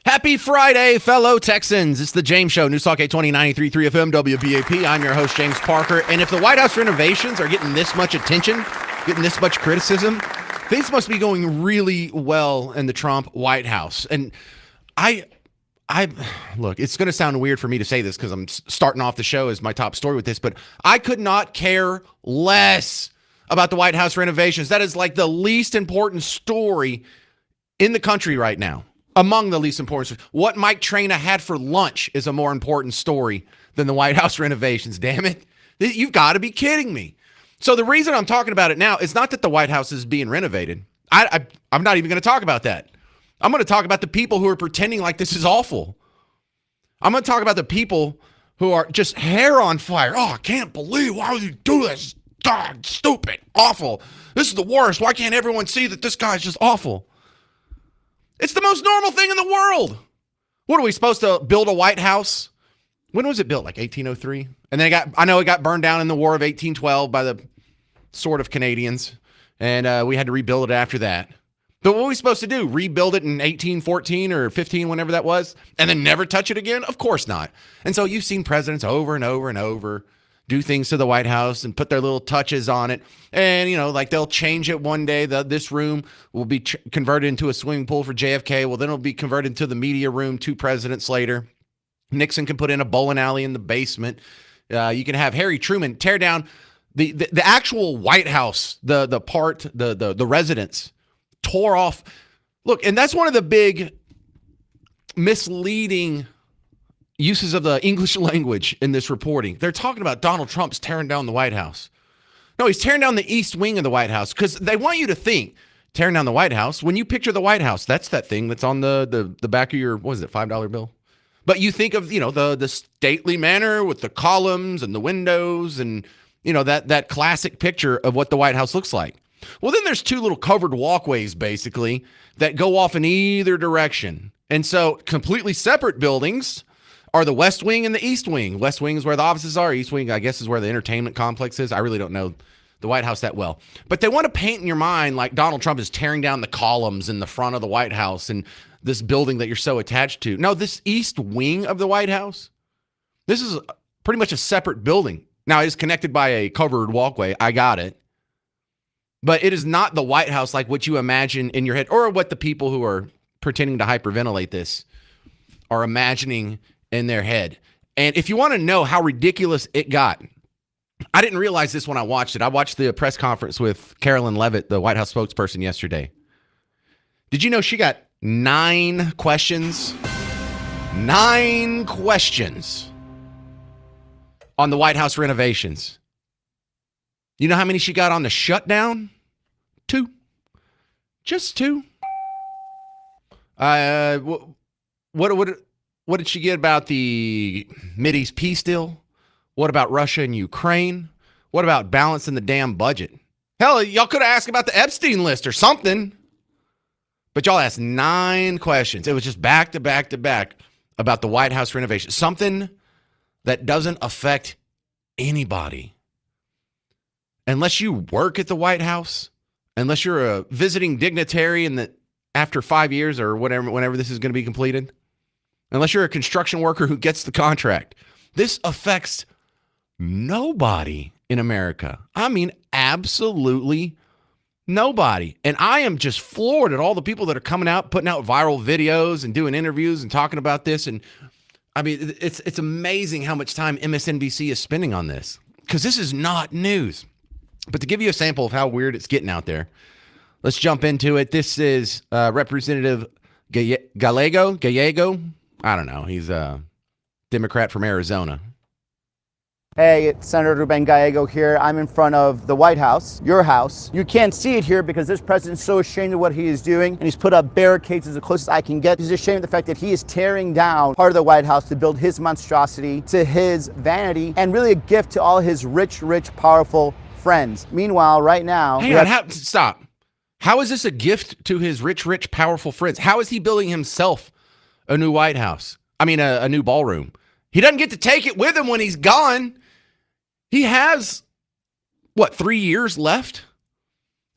Happy Friday, fellow Texans. It's the James Show, News Talk 820 93.3 FM, WBAP. I'm your host, James Parker. And if the White House renovations are getting this much attention, getting this much criticism, things must be going really well in the Trump White House. And I look, it's going to sound weird for me to say this because I'm starting off the show as my top story with this, but I could not care less about the White House renovations. That is like the least important story in the country right now. Among the least important. What Mike Traina had for lunch is a more important story than the White House renovations, damn it. You've got to be kidding me. So the reason I'm talking about it now is not that the White House is being renovated. I'm not even going to talk about that. I'm going to talk about the people who are pretending like this is awful. I'm going to talk about the people who are just hair on fire. Oh, I can't believe, why would you do this? God, stupid, awful. This is the worst. Why can't everyone see that this guy's just awful? It's the most normal thing in the world. What are we supposed to build a White House? When was it built? Like 1803? And then I know it got burned down in the War of 1812 by the sort of Canadians. And we had to rebuild it after that. But what are we supposed to do? Rebuild it in 1814 or 15, whenever that was, and then never touch it again? Of course not. And so you've seen presidents over and over and over do things to the White House and put their little touches on it. And, like they'll change it one day. This room will be converted into a swimming pool for JFK. Well, then it'll be converted to the media room 2 presidents later. Nixon can put in a bowling alley in the basement. You can have Harry Truman tear down the actual White House, the residence, tore off. Look, and that's one of the big misleading uses of the English language in this reporting. They're talking about Donald Trump's tearing down the White House. No, he's tearing down the East Wing of the White House because they want you to think tearing down the White House. When you picture the White House, that's that thing that's on the back of your, what is it, $5 bill? But you think of, the stately manner with the columns and the windows and, that classic picture of what the White House looks like. Well, then there's 2 little covered walkways, basically, that go off in either direction. And so completely separate buildings are the West Wing and the East Wing. West Wing is where the offices are. East Wing, I guess, is where the entertainment complex is. I really don't know the White House that well. But they want to paint in your mind like Donald Trump is tearing down the columns in the front of the White House and this building that you're so attached to. No, this East Wing of the White House, this is pretty much a separate building. Now, it is connected by a covered walkway. I got it. But it is not the White House like what you imagine in your head or what the people who are pretending to hyperventilate this are imagining in their head. And if you want to know how ridiculous it got, I didn't realize this when I watched it. I watched the press conference with Carolyn Leavitt, the White House spokesperson, yesterday. Did you know she got 9 questions? 9 questions on the White House renovations. You know how many she got on the shutdown? 2. Just 2. What did she get about the Mideast peace deal? What about Russia and Ukraine? What about balancing the damn budget? Hell, y'all could have asked about the Epstein list or something. But y'all asked 9 questions. It was just back to back to back about the White House renovation. Something that doesn't affect anybody. Unless you work at the White House, unless you're a visiting dignitary and that after 5 years or whenever this is going to be completed, unless you're a construction worker who gets the contract, this affects nobody in America. I mean, absolutely nobody. And I am just floored at all the people that are coming out, putting out viral videos and doing interviews and talking about this. And I mean, it's amazing how much time MSNBC is spending on this because this is not news. But to give you a sample of how weird it's getting out there, let's jump into it. This is Representative Gallego. I don't know. He's a Democrat from Arizona. Hey, it's Senator Ruben Gallego here. I'm in front of the White House, your house. You can't see it here because this president's so ashamed of what he is doing, and he's put up barricades as close as I can get. He's ashamed of the fact that he is tearing down part of the White House to build his monstrosity to his vanity and really a gift to all his rich, powerful friends. Meanwhile, right now... Hang on, stop. How is this a gift to his rich, powerful friends? How is he building himself a new White House? I mean, a new ballroom. He doesn't get to take it with him when he's gone. He has, 3 years left?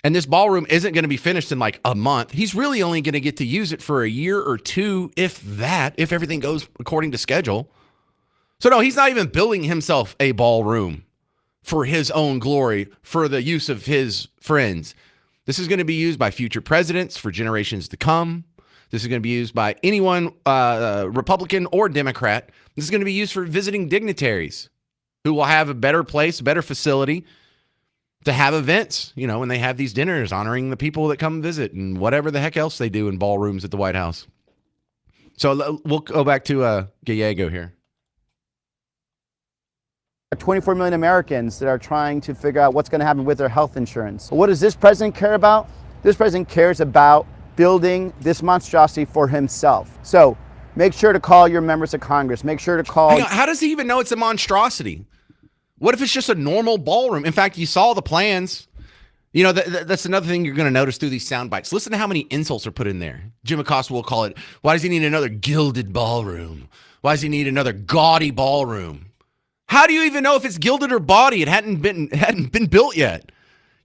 And this ballroom isn't going to be finished in like a month. He's really only going to get to use it for a year or two, if that, if everything goes according to schedule. So, no, he's not even building himself a ballroom for his own glory, for the use of his friends. This is going to be used by future presidents for generations to come. This is going to be used by anyone, Republican or Democrat. This is going to be used for visiting dignitaries who will have a better place, a better facility to have events, you know, when they have these dinners honoring the people that come visit and whatever the heck else they do in ballrooms at the White House. So we'll go back to Gallego here. 24 million Americans that are trying to figure out what's going to happen with their health insurance. What does this president care about? This president cares about building this monstrosity for himself. So make sure to call your members of Congress. Make sure to call. Hang on, how does he even know it's a monstrosity? What if it's just a normal ballroom? In fact, you saw the plans. You know, that's another thing you're going to notice through these sound bites. Listen to how many insults are put in there. Jim Acosta will call it, why does he need another gilded ballroom? Why does he need another gaudy ballroom? How do you even know if it's gilded or body? It hadn't been built yet.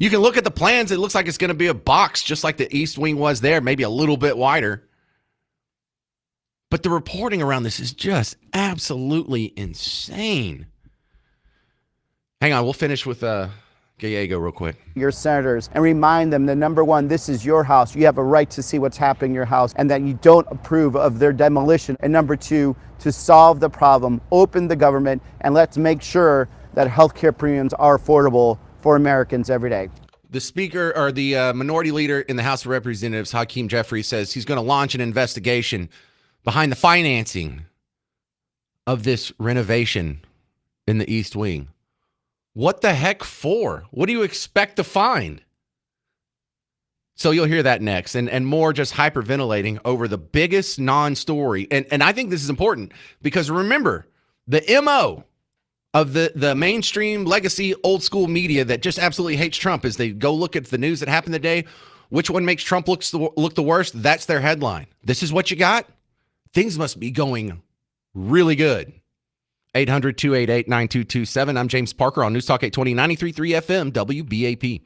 You can look at the plans. It looks like it's going to be a box, just like the East Wing was there, maybe a little bit wider. But the reporting around this is just absolutely insane. Hang on, we'll finish with Gallego real quick. Your senators and remind them that number one, this is your house. You have a right to see what's happening in your house and that you don't approve of their demolition. And number two, to solve the problem, open the government and let's make sure that healthcare premiums are affordable for Americans every day. The speaker or the minority leader in the House of Representatives, Hakeem Jeffries, says he's going to launch an investigation behind the financing of this renovation in the East Wing. What the heck for? What do you expect to find? So you'll hear that next and more just hyperventilating over the biggest non-story. And I think this is important because remember, the MO of the mainstream legacy old school media that just absolutely hates Trump is they go look at the news that happened today. Which one makes Trump look the worst? That's their headline. This is what you got? Things must be going really good. 800-288-9227. I'm James Parker on News Talk 820, 93.3 FM, WBAP.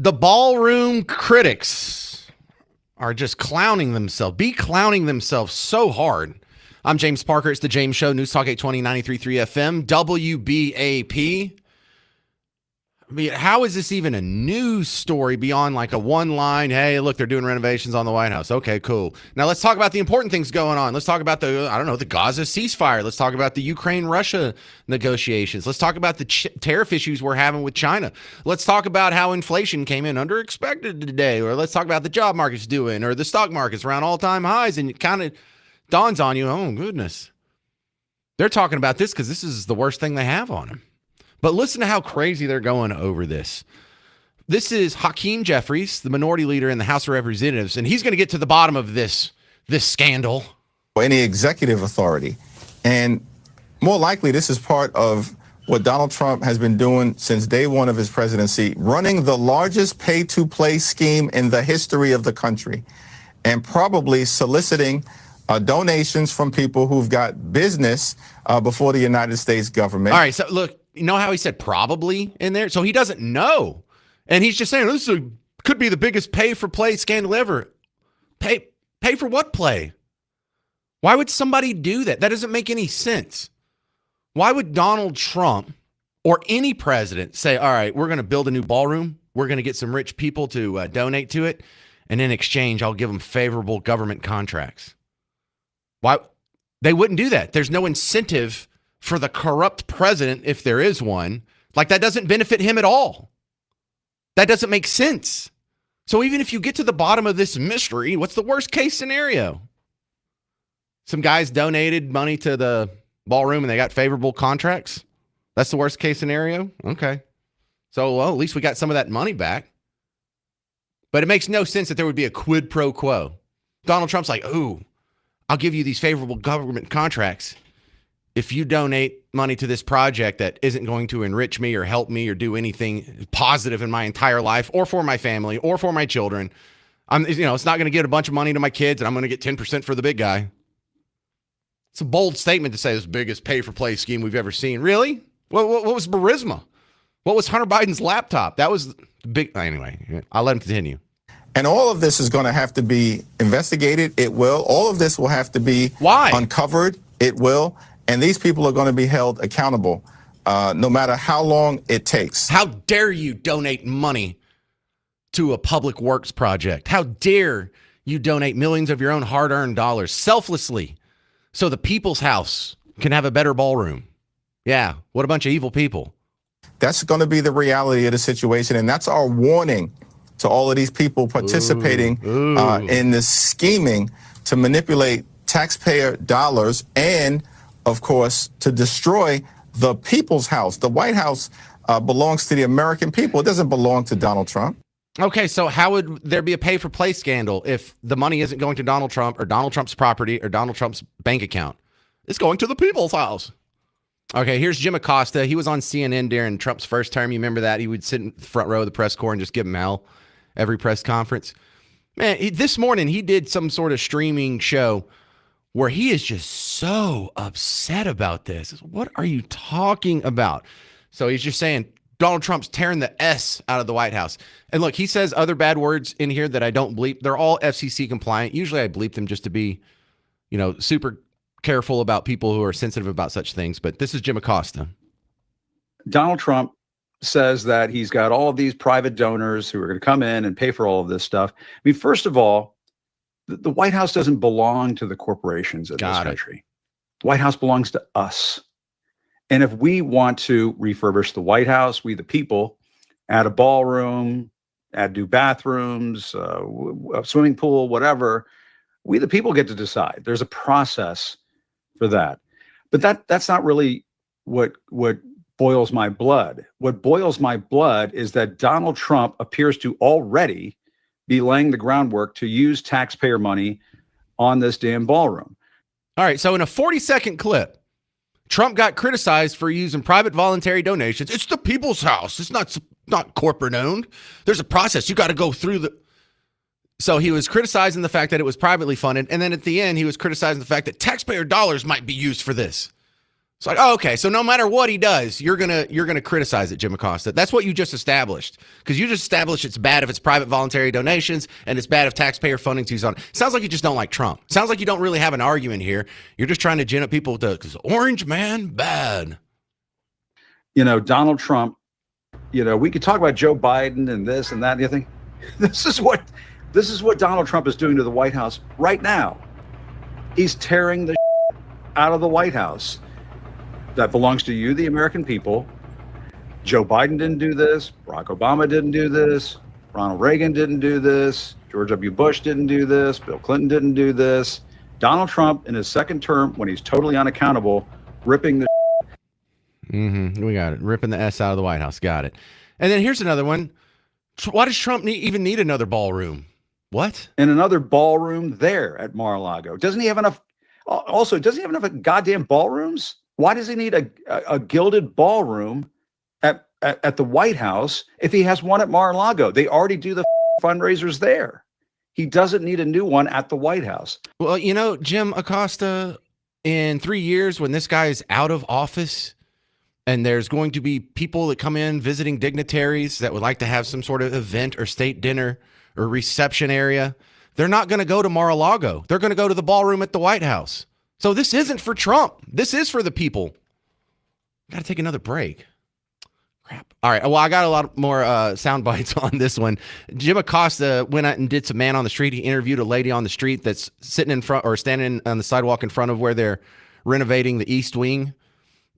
The ballroom critics are just clowning themselves so hard. I'm James Parker. It's the James Show, News Talk 820, 93.3 FM, WBAP. I mean, how is this even a news story beyond like a one line, hey, look, they're doing renovations on the White House. Okay, cool. Now let's talk about the important things going on. Let's talk about the Gaza ceasefire. Let's talk about the Ukraine-Russia negotiations. Let's talk about the tariff issues we're having with China. Let's talk about how inflation came in under expected today. Or let's talk about the job market's doing, or the stock market's around all-time highs. And it kind of dawns on you, oh, goodness. They're talking about this because this is the worst thing they have on them. But listen to how crazy they're going over this. This is Hakeem Jeffries, the minority leader in the House of Representatives, and he's going to get to the bottom of this scandal. Any executive authority. And more likely, this is part of what Donald Trump has been doing since day one of his presidency, running the largest pay-to-play scheme in the history of the country, and probably soliciting donations from people who've got business before the United States government. All right, so look, you know how he said probably in there? So he doesn't know. And he's just saying, this could be the biggest pay-for-play scandal ever. Pay for what play? Why would somebody do that? That doesn't make any sense. Why would Donald Trump or any president say, all right, we're going to build a new ballroom. We're going to get some rich people to donate to it. And in exchange, I'll give them favorable government contracts. Why? They wouldn't do that. There's no incentive for the corrupt president, if there is one. Like, that doesn't benefit him at all. That doesn't make sense. So even if you get to the bottom of this mystery, what's the worst case scenario? Some guys donated money to the ballroom and they got favorable contracts. That's the worst case scenario? Okay. So, well, at least we got some of that money back. But it makes no sense that there would be a quid pro quo. Donald Trump's like, ooh, I'll give you these favorable government contracts if you donate money to this project that isn't going to enrich me or help me or do anything positive in my entire life or for my family or for my children. It's not going to get a bunch of money to my kids and I'm going to get 10% for the big guy. It's a bold statement to say this biggest pay-for-play scheme we've ever seen. Really? What was Burisma? What was Hunter Biden's laptop? That was big. Anyway, I'll let him continue. And all of this is going to have to be investigated. It will. All of this will have to be uncovered. It will. And these people are going to be held accountable, no matter how long it takes. How dare you donate money to a public works project? How dare you donate millions of your own hard-earned dollars selflessly so the people's house can have a better ballroom? Yeah, what a bunch of evil people. That's going to be the reality of the situation, and that's our warning to all of these people participating in this scheming to manipulate taxpayer dollars and, of course, to destroy the people's house. The White House belongs to the American people. It doesn't belong to Donald Trump. Okay, so how would there be a pay-for-play scandal if the money isn't going to Donald Trump or Donald Trump's property or Donald Trump's bank account? It's going to the people's house. Okay, here's Jim Acosta. He was on CNN during Trump's first term. You remember that? He would sit in the front row of the press corps and just give him hell every press conference. Man, this morning he did some sort of streaming show where he is just so upset about this. What are you talking about? So he's just saying Donald Trump's tearing the S out of the White House. And look, he says other bad words in here that I don't bleep. They're all FCC compliant. Usually I bleep them just to be, super careful about people who are sensitive about such things. But this is Jim Acosta. Donald Trump says that he's got all of these private donors who are going to come in and pay for all of this stuff. I mean, first of all, the White House doesn't belong to the corporations of this country. The White House belongs to us. And if we want to refurbish the White House, we the people, add a ballroom, add new bathrooms, a swimming pool, whatever, we the people get to decide. There's a process for that. But that's not really what boils my blood. What boils my blood is that Donald Trump appears to already be laying the groundwork to use taxpayer money on this damn ballroom. All right, so in a 40-second clip, Trump got criticized for using private voluntary donations. It's the people's house. It's not corporate owned. There's a process. You got to go through the... So he was criticizing the fact that it was privately funded, and then at the end, he was criticizing the fact that taxpayer dollars might be used for this. It's like, oh, okay, so no matter what he does, you're gonna criticize it, Jim Acosta. That's what you just established, because you just established it's bad if it's private voluntary donations, and it's bad if taxpayer funding is on it. Sounds like you just don't like Trump. Sounds like you don't really have an argument here. You're just trying to gin up people to, because orange man bad. Donald Trump. We could talk about Joe Biden and this and that and the other thing. This is what Donald Trump is doing to the White House right now. He's tearing the out of the White House. That belongs to you, the American people. Joe Biden didn't do this. Barack Obama didn't do this. Ronald Reagan didn't do this. George W. Bush didn't do this. Bill Clinton didn't do this. Donald Trump, in his second term, when he's totally unaccountable, ripping the We got it. Ripping the S out of the White House. Got it. And then here's another one. Why does Trump even need another ballroom? What? in another ballroom there at Mar-a-Lago. Doesn't he have enough? Also, doesn't he have enough goddamn ballrooms? Why does he need a gilded ballroom at the White House if he has one at Mar-a-Lago? They already do the fundraisers there. He doesn't need a new one at the White House. Well, Jim Acosta, in 3 years, when this guy is out of office, and there's going to be people that come in visiting dignitaries that would like to have some sort of event or state dinner or reception area, they're not going to go to Mar-a-Lago. They're going to go to the ballroom at the White House. So this isn't for Trump. This is for the people. Got to take another break. Crap. All right. Well, I got a lot more sound bites on this one. Jim Acosta went out and did some man on the street. He interviewed a lady on the street that's sitting in front or standing on the sidewalk in front of where they're renovating the East Wing.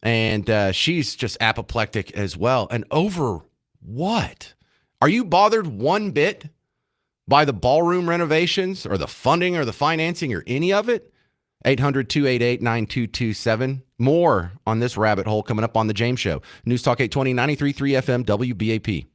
And she's just apoplectic as well. And over what? Are you bothered one bit by the ballroom renovations or the funding or the financing or any of it? 800-288-9227. More on this rabbit hole coming up on The James Show. News Talk 820, 93.3 FM, WBAP.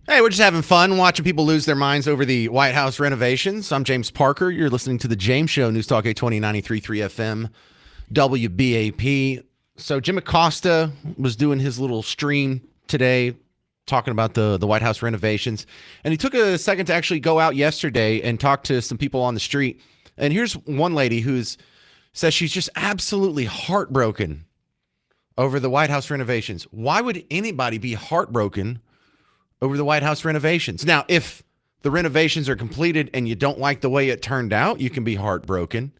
Hey, we're just having fun watching people lose their minds over the White House renovations. I'm James Parker. You're listening to The James Show, News Talk 820, 93.3 FM, WBAP. So Jim Acosta was doing his little stream today talking about the White House renovations. And he took a second to actually go out yesterday and talk to some people on the street. And here's one lady says she's just absolutely heartbroken over the White House renovations. Why would anybody be heartbroken over the White House renovations? Now, if the renovations are completed and you don't like the way it turned out, you can be heartbroken.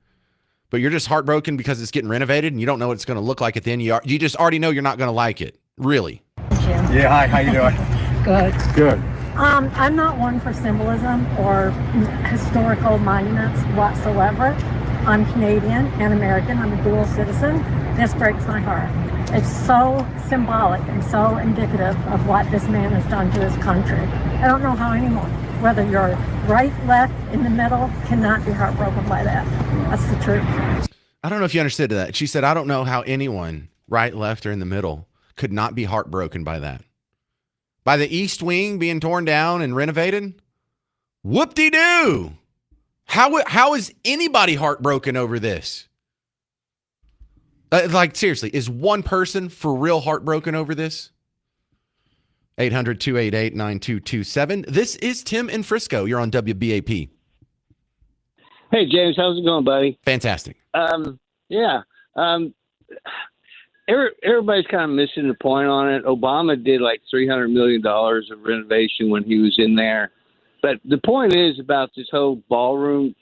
But you're just heartbroken because it's getting renovated and you don't know what it's going to look like at the end. You just already know you're not going to like it. Really. Jim. Yeah, hi, how you doing? Good. Good. I'm not one for symbolism or historical monuments whatsoever. I'm Canadian and American. I'm a dual citizen. This breaks my heart. It's so symbolic and so indicative of what this man has done to his country. I don't know how anyone, whether you're right, left, in the middle, cannot be heartbroken by that. That's the truth. I don't know if you understood that. She said, I don't know how anyone, right, left, or in the middle, could not be heartbroken by that. By the East Wing being torn down and renovated? Whoop-de-doo! How is anybody heartbroken over this? Like, seriously, is one person for real heartbroken over this? 800-288-9227. This is Tim in Frisco. You're on WBAP. Hey, James, how's it going, buddy? Fantastic. Yeah. Everybody's kind of missing the point on it. Obama did like $300 million of renovation when he was in there. But the point is about this whole ballroom,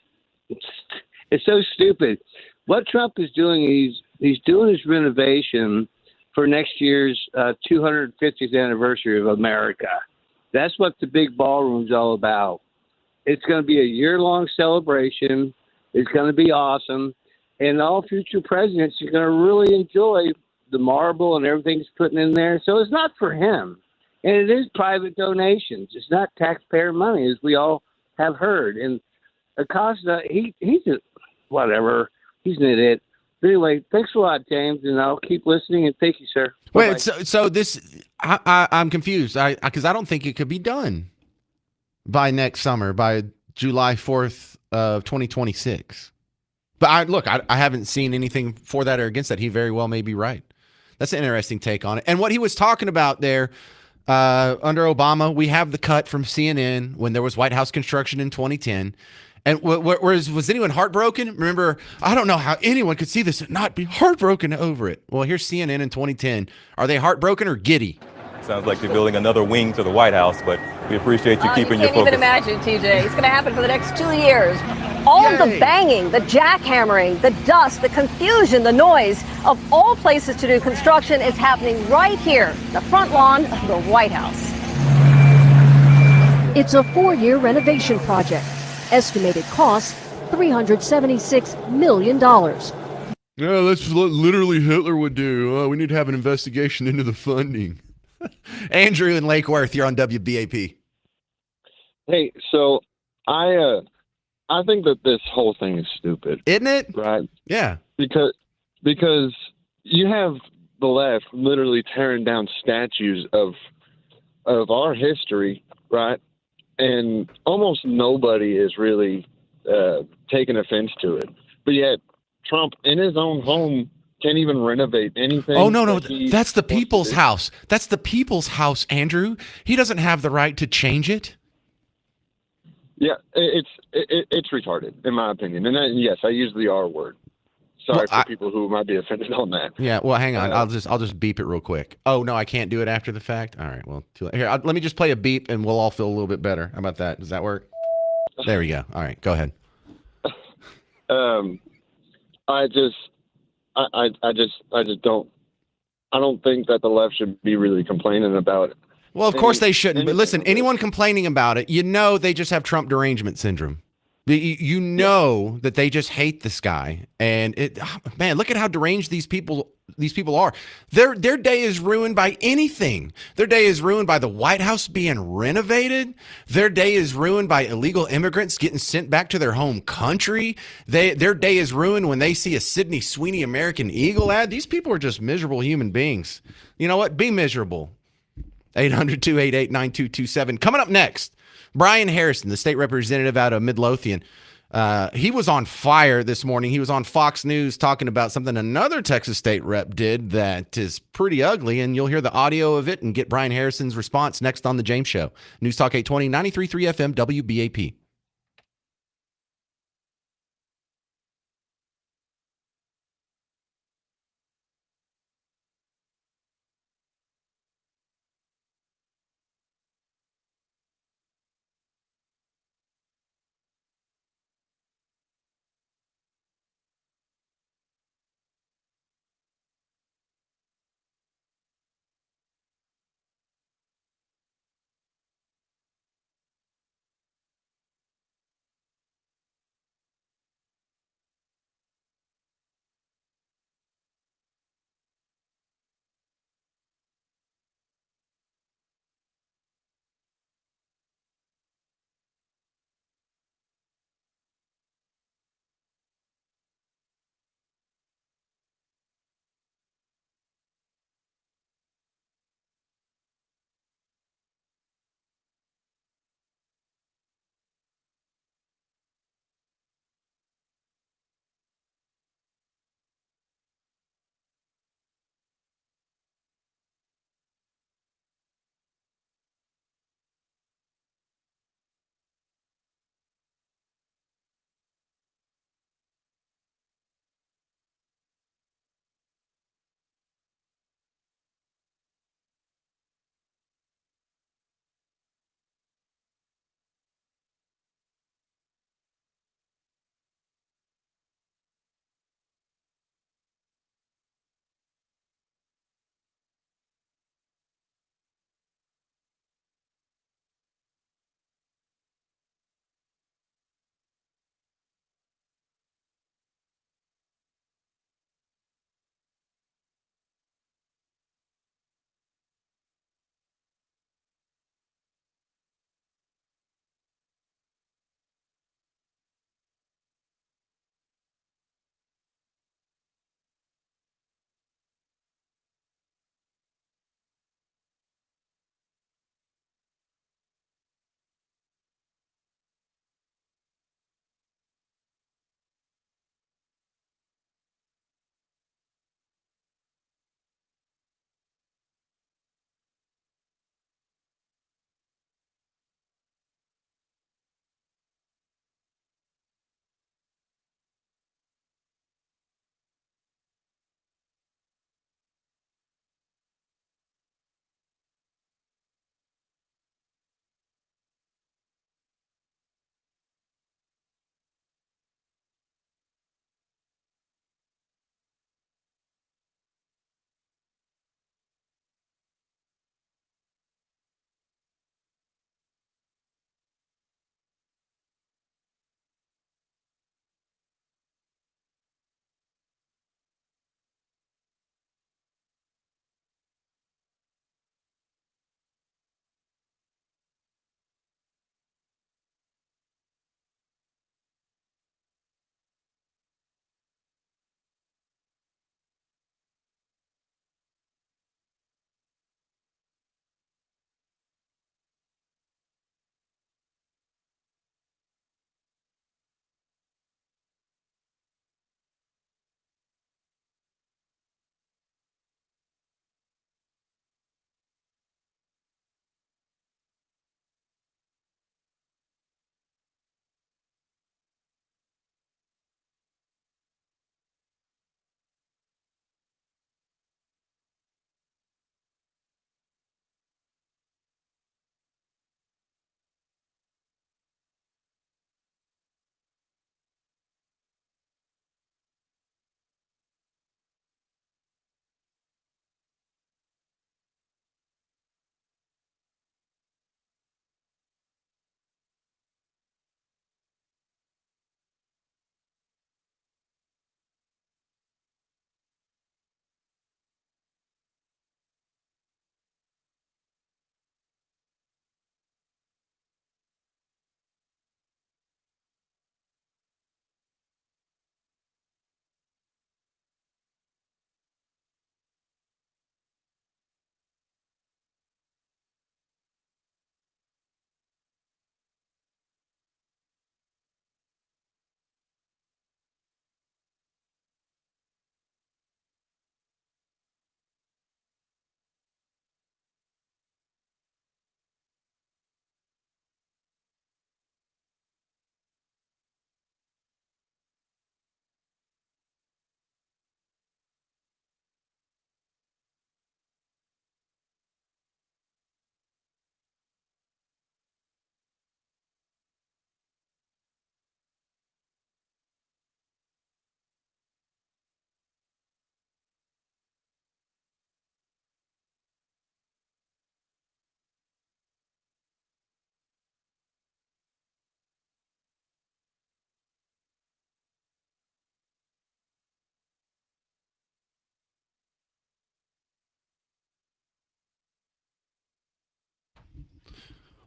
it's so stupid. What Trump is doing, he's doing his renovation for next year's 250th anniversary of America. That's what the big ballroom's all about. It's going to be a year-long celebration. It's going to be awesome. And all future presidents are going to really enjoy the marble and everything he's putting in there. So it's not for him. And it is private donations. It's not taxpayer money, as we all have heard. And Acosta, he's a whatever. He's an idiot. But anyway, thanks a lot, James, and I'll keep listening. And thank you, sir. Bye-bye. Wait, so this, I'm confused. Because I don't think it could be done by next summer, by July 4th of 2026. But I haven't seen anything for that or against that. He very well may be right. That's an interesting take on it. And what he was talking about there, under Obama, we have the cut from CNN when there was White House construction in 2010. And was anyone heartbroken? Remember, I don't know how anyone could see this and not be heartbroken over it. Well, here's CNN in 2010. Are they heartbroken or giddy? Sounds like they're building another wing to the White House, but we appreciate you keeping your focus. You can't even imagine, TJ. It's going to happen for the next 2 years. All of the banging, the jackhammering, the dust, the confusion, the noise of all places to do construction is happening right here, the front lawn of the White House. It's a 4-year renovation project. Estimated cost, $376 million. Yeah, that's what literally Hitler would do. We need to have an investigation into the funding. Andrew in Lake Worth, you're on WBAP. Hey, so I think that this whole thing is stupid. Isn't it? Right? Yeah. Because you have the left literally tearing down statues of our history, right? And almost nobody is really taking offense to it. But yet Trump in his own home can't even renovate anything. Oh, no. That's the people's house. That's the people's house, Andrew. He doesn't have the right to change it. Yeah, it's retarded, in my opinion. And yes, I use the R word. Sorry for people who might be offended on that. Yeah, well, hang on. I'll just beep it real quick. Oh, no, I can't do it after the fact? All right, well, too late. Here, let me just play a beep, and we'll all feel a little bit better. How about that? Does that work? There we go. All right, go ahead. I don't think that the left should be really complaining about it. Well, of course they shouldn't. But listen, anyone complaining about it, they just have Trump derangement syndrome. You know that they just hate this guy. And man, look at how deranged these people are. Their day is ruined by anything. Their day is ruined by the White House being renovated. Their day is ruined by illegal immigrants getting sent back to their home country. Their day is ruined when they see a Sydney Sweeney American Eagle ad. These people are just miserable human beings. You know what? Be miserable. 800-288-9227. Coming up next, Brian Harrison, the state representative out of Midlothian. He was on fire this morning. He was on Fox News talking about something another Texas state rep did that is pretty ugly, and you'll hear the audio of it and get Brian Harrison's response next on The James Show. News Talk 820, 93.3 FM, WBAP.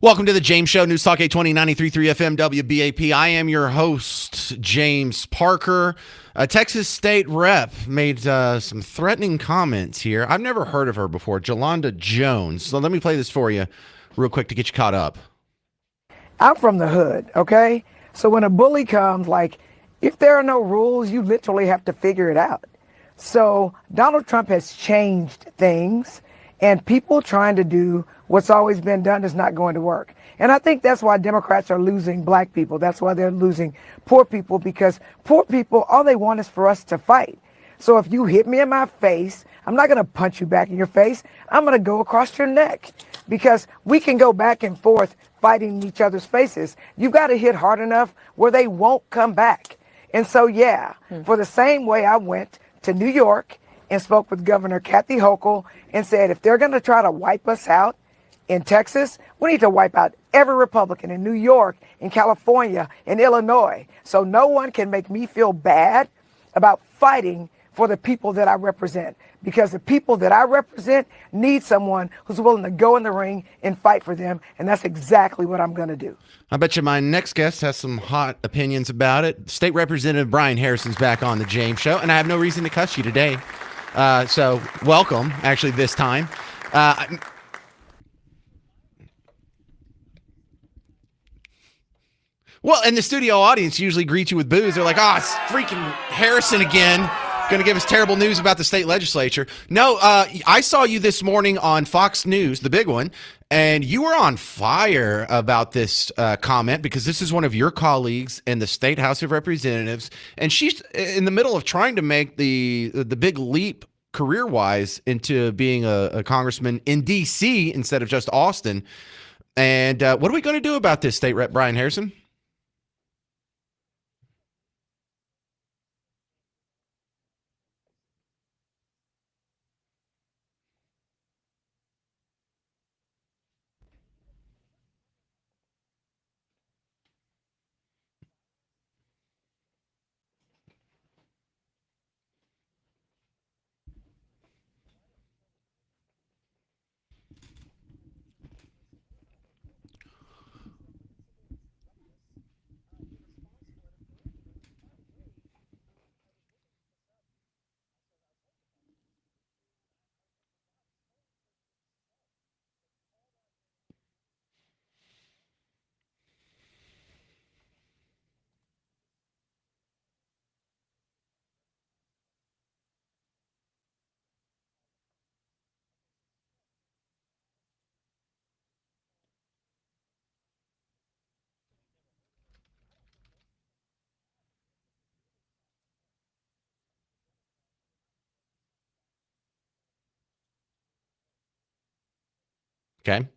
Welcome to the James Show, News Talk 820 93.3 FM WBAP. I am your host, James Parker. A Texas State rep made some threatening comments here. I've never heard of her before, Jolanda Jones. So let me play this for you real quick to get you caught up. I'm from the hood, okay? So when a bully comes, like, if there are no rules, you literally have to figure it out. So Donald Trump has changed things, and people trying to do what's always been done is not going to work. And I think that's why Democrats are losing black people. That's why they're losing poor people, because poor people, all they want is for us to fight. So if you hit me in my face, I'm not going to punch you back in your face. I'm going to go across your neck, because we can go back and forth fighting in each other's faces. You've got to hit hard enough where they won't come back. And so, for the same way I went to New York and spoke with Governor Kathy Hochul and said, if they're going to try to wipe us out in Texas, we need to wipe out every Republican in New York, in California, in Illinois. So no one can make me feel bad about fighting for the people that I represent, because the people that I represent need someone who's willing to go in the ring and fight for them. And that's exactly what I'm going to do. I bet you my next guest has some hot opinions about it. State Representative Brian Harrison's back on the James Show, and I have no reason to cuss you today. So welcome, actually, this time. Well, and the studio audience usually greets you with boos. They're like, oh, it's freaking Harrison again. Going to give us terrible news about the state legislature. No, I saw you this morning on Fox News, the big one, and you were on fire about this comment, because this is one of your colleagues in the State House of Representatives, and she's in the middle of trying to make the big leap career-wise into being a congressman in D.C. instead of just Austin. And what are we going to do about this, State Rep Brian Harrison? Okay.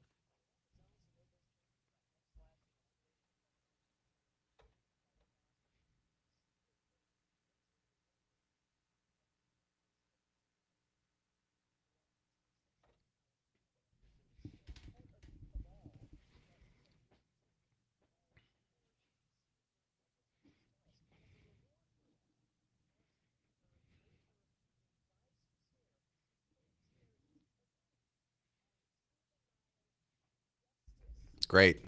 Great.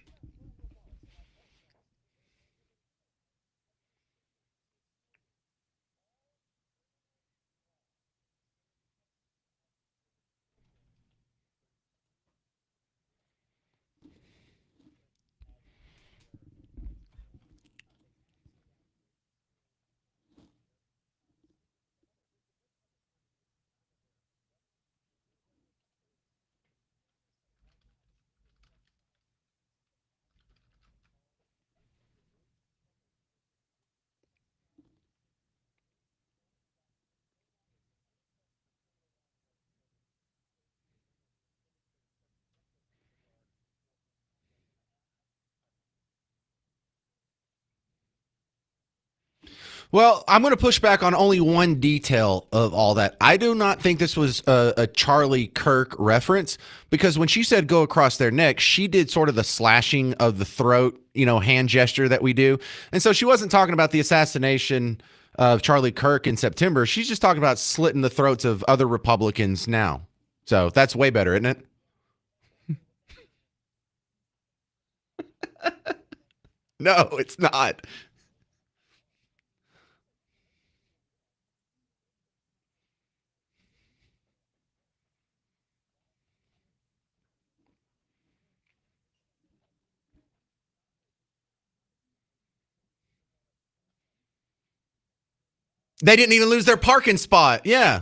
Well, I'm going to push back on only one detail of all that. I do not think this was a Charlie Kirk reference, because when she said go across their neck, she did sort of the slashing of the throat, hand gesture that we do. And so she wasn't talking about the assassination of Charlie Kirk in September. She's just talking about slitting the throats of other Republicans now. So that's way better, isn't it? No, it's not. They didn't even lose their parking spot. Yeah.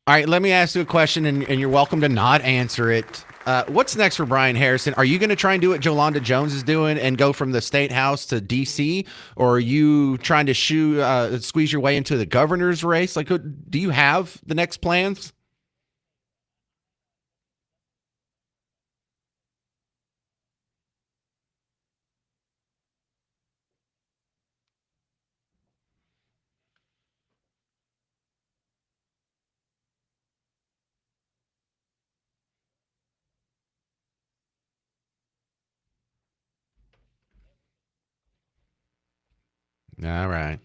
All right, let me ask you a question, and you're welcome to not answer it. What's next for Brian Harrison? Are you going to try and do what Jolanda Jones is doing and go from the state house to D.C., or are you trying to squeeze your way into the governor's race? Like, do you have the next plans? All right.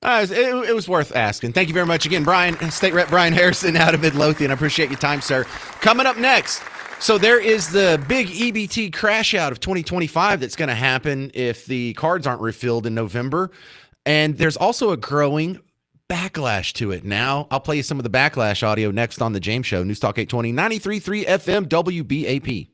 It was worth asking. Thank you very much again, Brian, State Rep Brian Harrison out of Midlothian. I appreciate your time, sir. Coming up next, so there is the big EBT crash out of 2025 that's going to happen if the cards aren't refilled in November. And there's also a growing backlash to it. Now, I'll play you some of the backlash audio next on The James Show. News Talk 820, 93.3 FM, WBAP.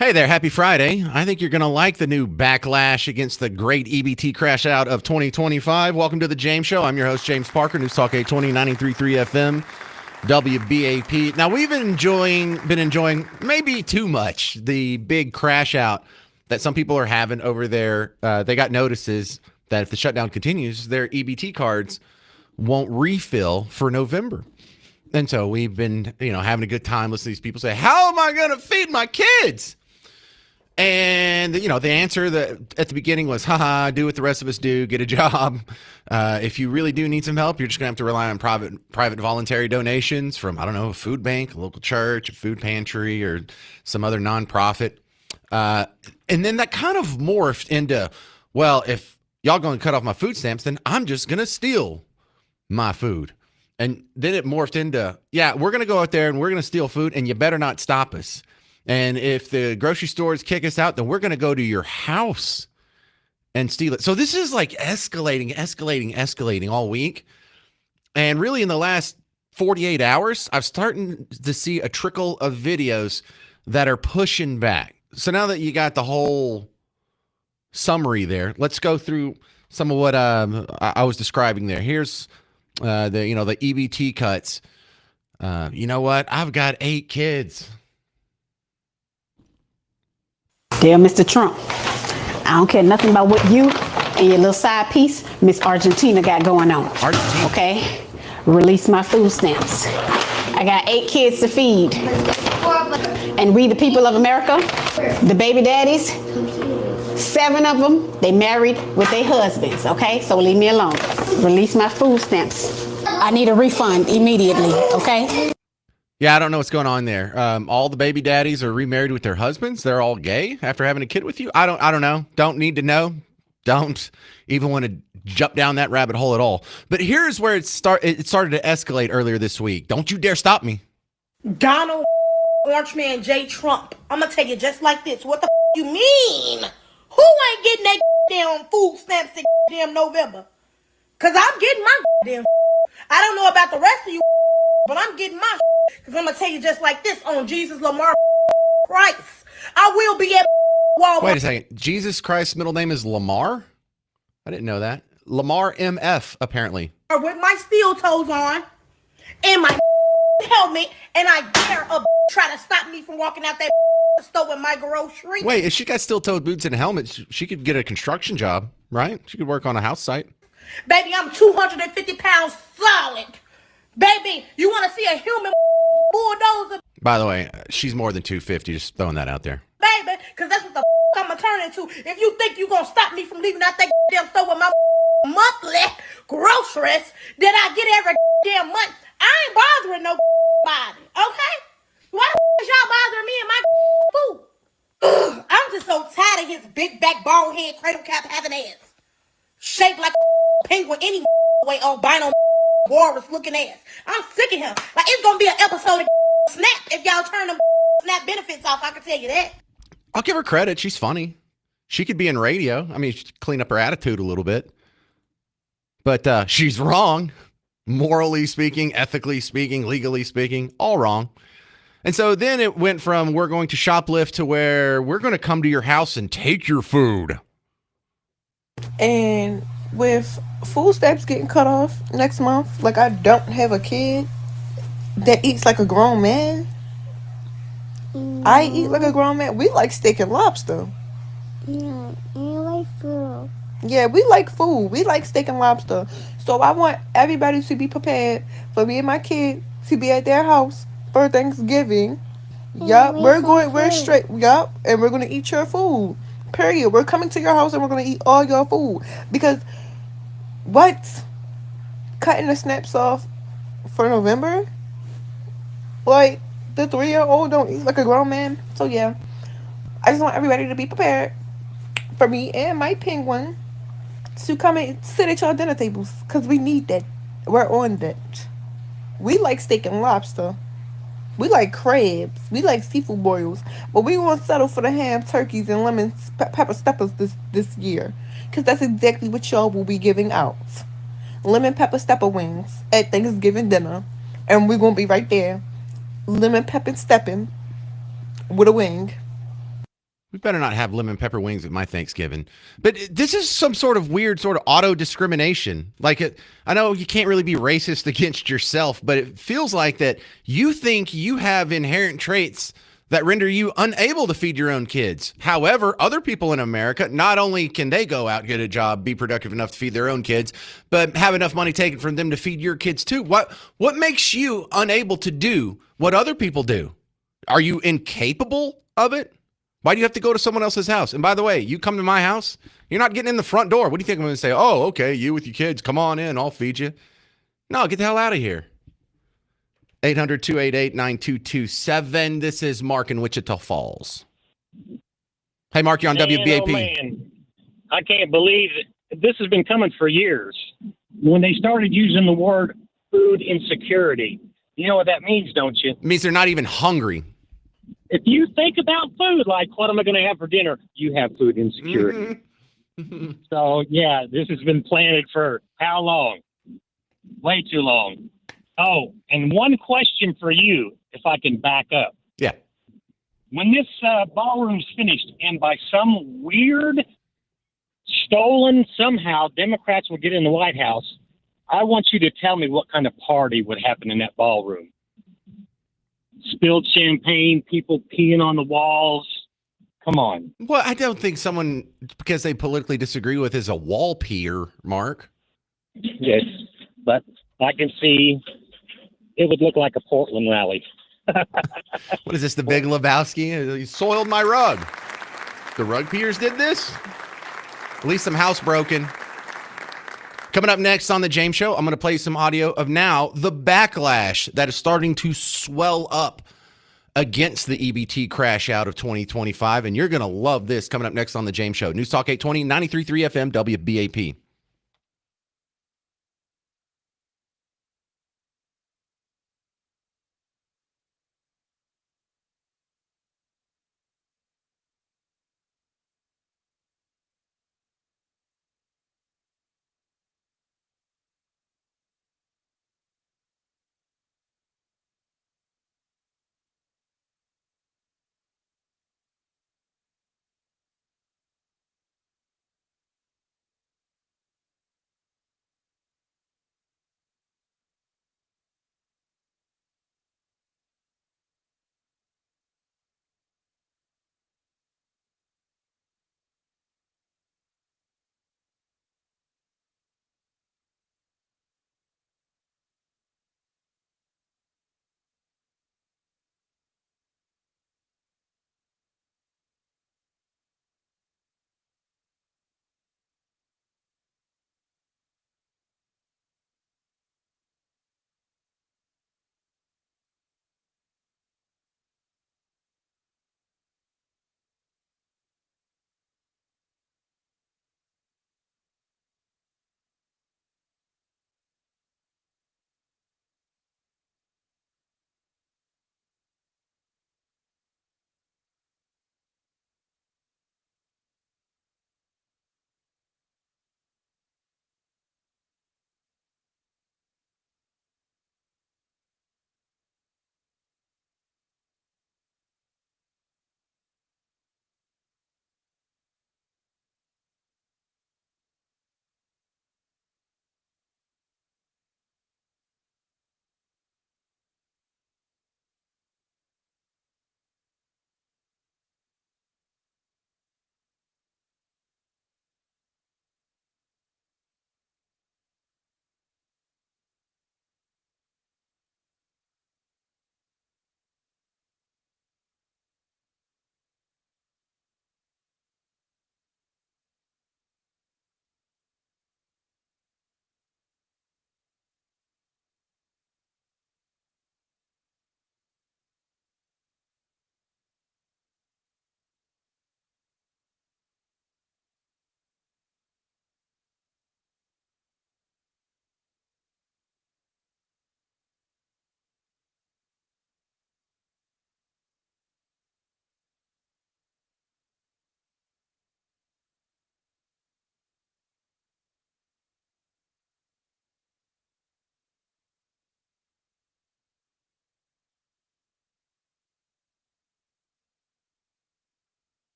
Hey there, happy Friday. I think you're going to like the new backlash against the great EBT crash out of 2025. Welcome to the James Show. I'm your host, James Parker, News Talk 820, 93.3 FM, WBAP. Now, we've been enjoying maybe too much the big crash out that some people are having over there. They got notices that if the shutdown continues, their EBT cards won't refill for November. And so we've been, having a good time listening to these people say, how am I going to feed my kids? And, the answer at the beginning was, haha, do what the rest of us do, get a job. If you really do need some help, you're just going to have to rely on private voluntary donations from, I don't know, a food bank, a local church, a food pantry, or some other nonprofit. And then that kind of morphed into, well, if y'all going to cut off my food stamps, then I'm just going to steal my food. And then it morphed into, yeah, we're going to go out there and we're going to steal food, and you better not stop us. And if the grocery stores kick us out, then we're going to go to your house and steal it. So this is like escalating all week. And really in the last 48 hours, I'm starting to see a trickle of videos that are pushing back. So now that you got the whole summary there, let's go through some of what I was describing there. Here's the EBT cuts. You know what? I've got 8 kids. Dear Mr. Trump, I don't care nothing about what you and your little side piece, Miss Argentina, got going on. Argentina. Okay? Release my food stamps. I got 8 kids to feed. And we, the people of America, the baby daddies, 7 of them, they married with their husbands, okay? So leave me alone. Release my food stamps. I need a refund immediately, okay? Yeah, I don't know what's going on there. All the baby daddies are remarried with their husbands. They're all gay after having a kid with you. I don't know. Don't need to know. Don't even want to jump down that rabbit hole at all. But here's where it started to escalate earlier this week. Don't you dare stop me. Donald Orange Man J. Trump. I'm gonna tell you just like this. What the you mean? Who ain't getting that damn food stamps in damn November? Cause I'm getting my damn. I don't know about the rest of you, but I'm getting my. Cause I'm gonna tell you just like this on Jesus Lamar Christ. I will be at Walmart. Wait a second. Jesus Christ's middle name is Lamar? I didn't know that. Lamar MF, apparently. With my steel toes on and my helmet, and I dare a try to stop me from walking out that store with my groceries. Wait, if she got steel-toed boots and a helmet, she could get a construction job, right? She could work on a house site. Baby, I'm 250 pounds solid. Baby, you want to see a human bulldozer? By the way, she's more than 250. Just throwing that out there. Baby, because that's what the I'm going to turn into. If you think you're going to stop me from leaving out that damn store with my monthly groceries that I get every damn month, I ain't bothering nobody, okay? Why is y'all bothering me and my food? Ugh, I'm just so tired of his big back, bald head, cradle cap having ass. Shaped like a penguin any way, albino walrus looking ass. I'm sick of him. Like, it's going to be an episode of Snap if y'all turn them Snap benefits off, I can tell you that. I'll give her credit. She's funny. She could be in radio. I mean, she'd clean up her attitude a little bit. But she's wrong. Morally speaking, ethically speaking, legally speaking, all wrong. And so then it went from we're going to shoplift to where we're going to come to your house and take your food. And with food stamps getting cut off next month, like I don't have a kid that eats like a grown man. I eat like a grown man. We like steak and lobster. Yeah, you like food. Yeah, we like food. We like steak and lobster. So I want everybody to be prepared for me and my kid to be at their house for Thanksgiving. Yup, we're straight. Yup, and we're gonna eat your food. Period. We're coming to your house and we're gonna eat all your food. Because what? Cutting the snaps off for November? Like, the 3-year-old don't eat like a grown man. So yeah, I just want everybody to be prepared for me and my penguin to come and sit at your dinner tables, because we need that. We're on that. We like steak and lobster. We like crabs. We like seafood boils. But we won't settle for the ham, turkeys, and lemon pepper steppers this year, because that's exactly what y'all will be giving out. Lemon pepper stepper wings at Thanksgiving dinner. And we're going to be right there. Lemon pepper stepping with a wing. We better not have lemon pepper wings at my Thanksgiving. But this is some sort of weird sort of auto discrimination. I know you can't really be racist against yourself, but it feels like that you think you have inherent traits that render you unable to feed your own kids. However, other people in America, not only can they go out, get a job, be productive enough to feed their own kids, but have enough money taken from them to feed your kids too. What makes you unable to do what other people do? Are you incapable of it? Why do you have to go to someone else's house? And by the way, you come to my house, you're not getting in the front door. What do you think I'm going to say? Oh, okay, you with your kids, come on in, I'll feed you. No, get the hell out of here. 800-288-9227. This is Mark in Wichita Falls. Hey, Mark, you're on WBAP. Oh, man. I can't believe it. This has been coming for years. When they started using the word food insecurity, you know what that means, don't you? It means they're not even hungry. If you think about food, like what am I going to have for dinner? You have food insecurity. So, yeah, this has been planted for how long? Way too long. Oh, and one question for you, if I can back up. Yeah. When this ballroom's finished and by some weird, stolen, somehow, Democrats will get in the White House, I want you to tell me what kind of party would happen in that ballroom. Spilled champagne, people peeing on the walls. Come on. Well, I don't think someone, because they politically disagree with, is a wall peer, Mark. Yes, but I can see it would look like a Portland rally. What is this, the Big Lebowski? You soiled my rug. The rug peers did this? At least some housebroken. Coming up next on the James Show, I'm going to play some audio of now the backlash that is starting to swell up against the EBT crash out of 2025. And you're going to love this coming up next on the James Show. News Talk 820, 93.3 FM, WBAP.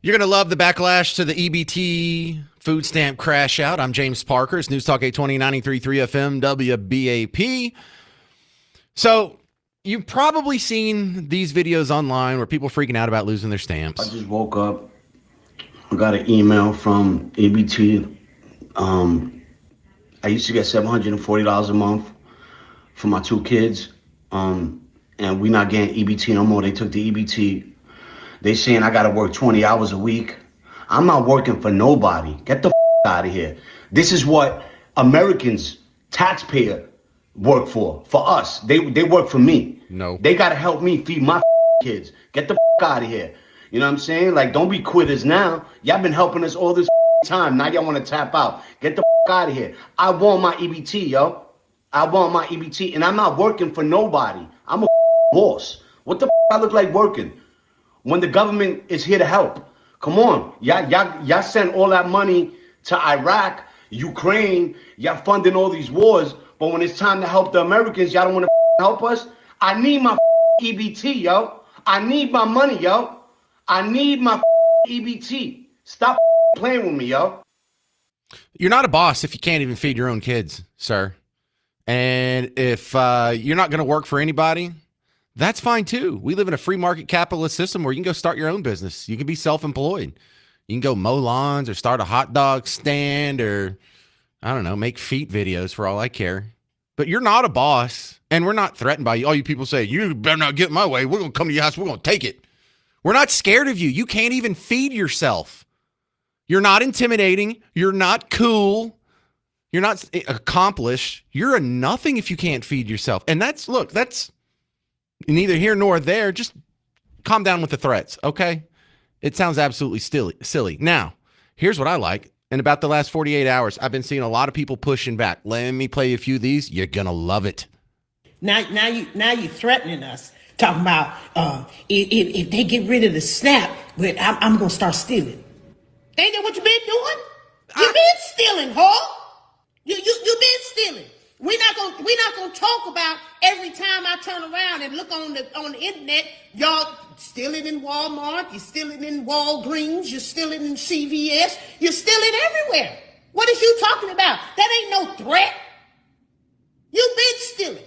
You're going to love the backlash to the EBT food stamp crash out. I'm James Parker. It's News Talk 820 93.3 FM WBAP. So you've probably seen these videos online where people are freaking out about losing their stamps. I just woke up. I got an email from EBT. I used to get $740 a month for my 2 kids. And we not getting EBT no more. They took the EBT. They saying I gotta work 20 hours a week. I'm not working for nobody. Get the out of here. This is what Americans, taxpayer, work for us. They work for me. No. They gotta help me feed my kids. Get the out of here. You know what I'm saying? Like, don't be quitters now. Y'all been helping us all this time. Now y'all want to tap out. Get the out of here. I want my EBT, yo. I want my EBT, and I'm not working for nobody. I'm a boss. What the I look like working when the government is here to help? Come on. Y'all send all that money to Iraq, Ukraine. Y'all funding all these wars. But when it's time to help the Americans, y'all don't want to help us? I need my EBT, yo. I need my money, yo. I need my EBT. Stop playing with me, yo. You're not a boss if you can't even feed your own kids, sir. And if you're not going to work for anybody, that's fine too. We live in a free market capitalist system where you can go start your own business. You can be self-employed. You can go mow lawns or start a hot dog stand or, I don't know, make feet videos for all I care. But you're not a boss, and we're not threatened by you. All you people say, you better not get in my way. We're going to come to your house. We're going to take it. We're not scared of you. You can't even feed yourself. You're not intimidating. You're not cool. You're not accomplished. You're a nothing if you can't feed yourself. And that's neither here nor there. Just calm down with the threats, okay? It sounds absolutely silly. Now, here's what I like. In about the last 48 hours, I've been seeing a lot of people pushing back. Let me play a few of these. You're going to love it. Now you're threatening us. Talking about if they get rid of the SNAP, I'm gonna start stealing. Ain't that what you been doing? You been stealing, huh? You been stealing. We're not gonna talk about every time I turn around and look on the internet, y'all stealing in Walmart, you're stealing in Walgreens, you're stealing in CVS, you're stealing everywhere. What is you talking about? That ain't no threat. You been stealing.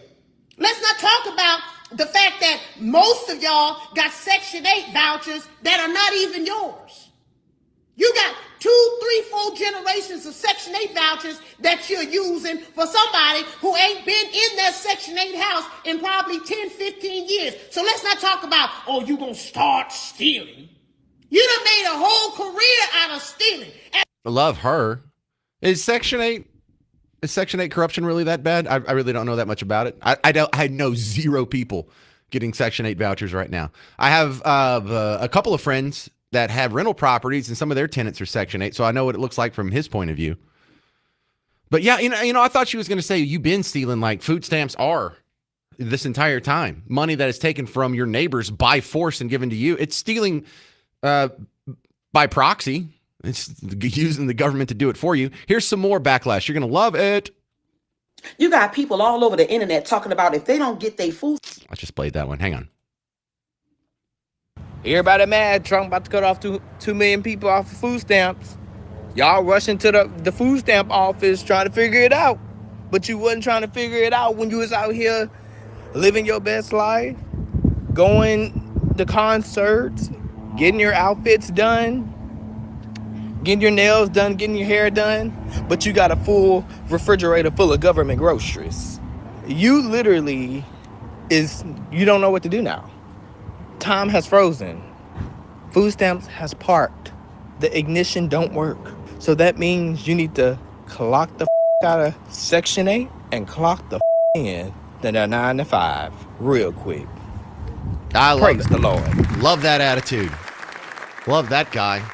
Let's not talk about the fact that most of y'all got Section 8 vouchers that are not even yours. You got 2, 3, 4 generations of Section 8 vouchers that you're using for somebody who ain't been in that Section 8 house in probably 10, 15 years. So let's not talk about, oh, you gonna start stealing. You done made a whole career out of stealing. I love her. Is Section 8 corruption really that bad? I really don't know that much about it. I know 0 people getting Section 8 vouchers right now. I have a couple of friends that have rental properties, and some of their tenants are Section 8, so I know what it looks like from his point of view. But yeah, you know, I thought she was going to say you've been stealing like food stamps are this entire time. Money that is taken from your neighbors by force and given to you. It's stealing by proxy. It's using the government to do it for you. Here's some more backlash. You're going to love it. You got people all over the internet talking about if they don't get their food. I just played that one. Hang on. Everybody mad. Trump about to cut off 2 million people off of food stamps. Y'all rushing to the food stamp office trying to figure it out. But you wasn't trying to figure it out when you was out here living your best life, going to concerts, getting your outfits done, getting your nails done, getting your hair done, but you got a full refrigerator full of government groceries. You literally you don't know what to do now. Time has frozen. Food stamps has parked. The ignition don't work. So that means you need to clock the out of Section 8 and clock the in the 9 to 5 real quick. I love Praise the Lord. Love that attitude. Love that guy.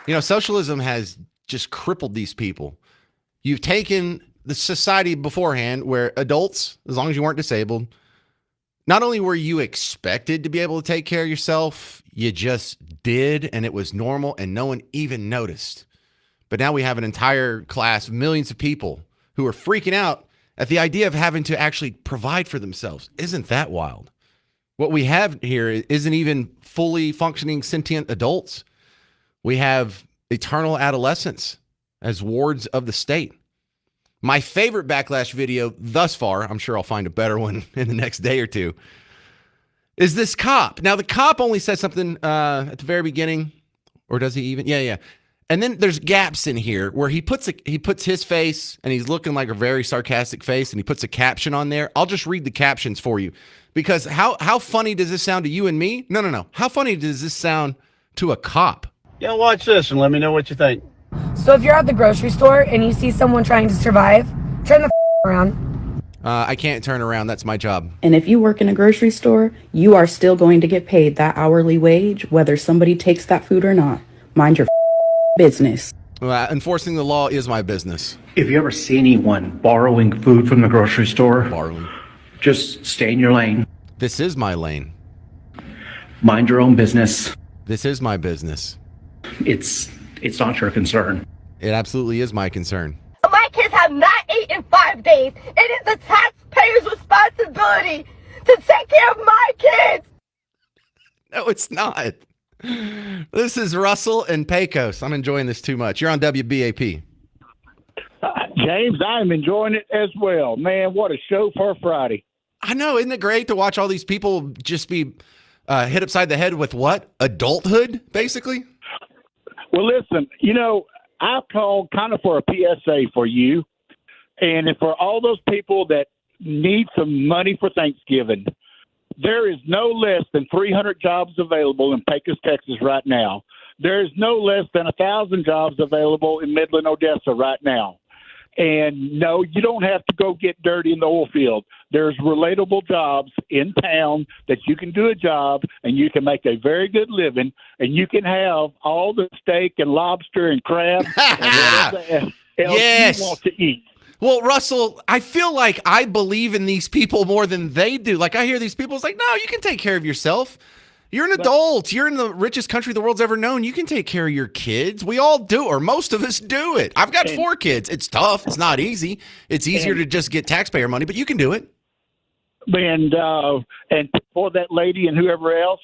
You know, socialism has just crippled these people. You've taken the society beforehand where adults, as long as you weren't disabled, not only were you expected to be able to take care of yourself, you just did, and it was normal, and no one even noticed. But now we have an entire class of millions of people who are freaking out at the idea of having to actually provide for themselves. Isn't that wild? What we have here isn't even fully functioning sentient adults. We have eternal adolescents as wards of the state. My favorite backlash video thus far, I'm sure I'll find a better one in the next day or two, is this cop. Now, the cop only says something at the very beginning, or does he even? Yeah. And then there's gaps in here where he puts his face and he's looking like a very sarcastic face and he puts a caption on there. I'll just read the captions for you because how funny does this sound to you and me? No. How funny does this sound to a cop? Yeah, watch this and let me know what you think. So if you're at the grocery store and you see someone trying to survive, turn the around. I can't turn around. That's my job. And if you work in a grocery store, you are still going to get paid that hourly wage, whether somebody takes that food or not. Mind your business. Enforcing the law is my business. If you ever see anyone borrowing food from the grocery store, just stay in your lane. This is my lane. Mind your own business. This is my business. It's not your concern. It absolutely is my concern. My kids have not eaten in 5 days. It is the taxpayer's responsibility to take care of my kids. No, it's not. This is Russell and Pecos. I'm enjoying this too much. You're on WBAP. James, I'm enjoying it as well. Man, what a show for a Friday. I know. Isn't it great to watch all these people just be hit upside the head with what? Adulthood, basically? Well, listen, I called kind of for a PSA for you and for all those people that need some money for Thanksgiving. There is no less than 300 jobs available in Pecos, Texas right now. There is no less than 1,000 jobs available in Midland, Odessa right now. And no, you don't have to go get dirty in the oil field. There's relatable jobs in town that you can do a job and you can make a very good living and you can have all the steak and lobster and crab and whatever else Yes. you want to eat. Well, Russell, I feel like I believe in these people more than they do. Like I hear these people, it's like, no, you can take care of yourself. You're an adult. You're in the richest country the world's ever known. You can take care of your kids. We all do, or most of us do it. I've got 4 kids. It's tough. It's not easy. It's easier to just get taxpayer money, but you can do it. And for that lady and whoever else,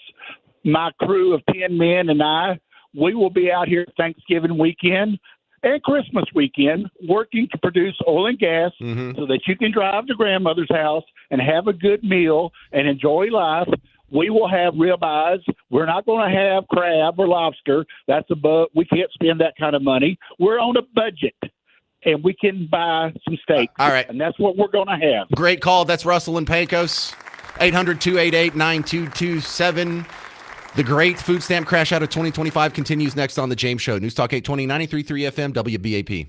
my crew of 10 men and I, we will be out here Thanksgiving weekend and Christmas weekend working to produce oil and gas so that you can drive to grandmother's house and have a good meal and enjoy life. We will have ribeyes. We're not going to have crab or lobster. That's we can't spend that kind of money. We're on a budget, and we can buy some steak. All right. And that's what we're going to have. Great call. That's Russell and Pecos. 800-288-9227. The great food stamp crash out of 2025 continues next on The James Show. News Talk 820, 93.3 FM, WBAP.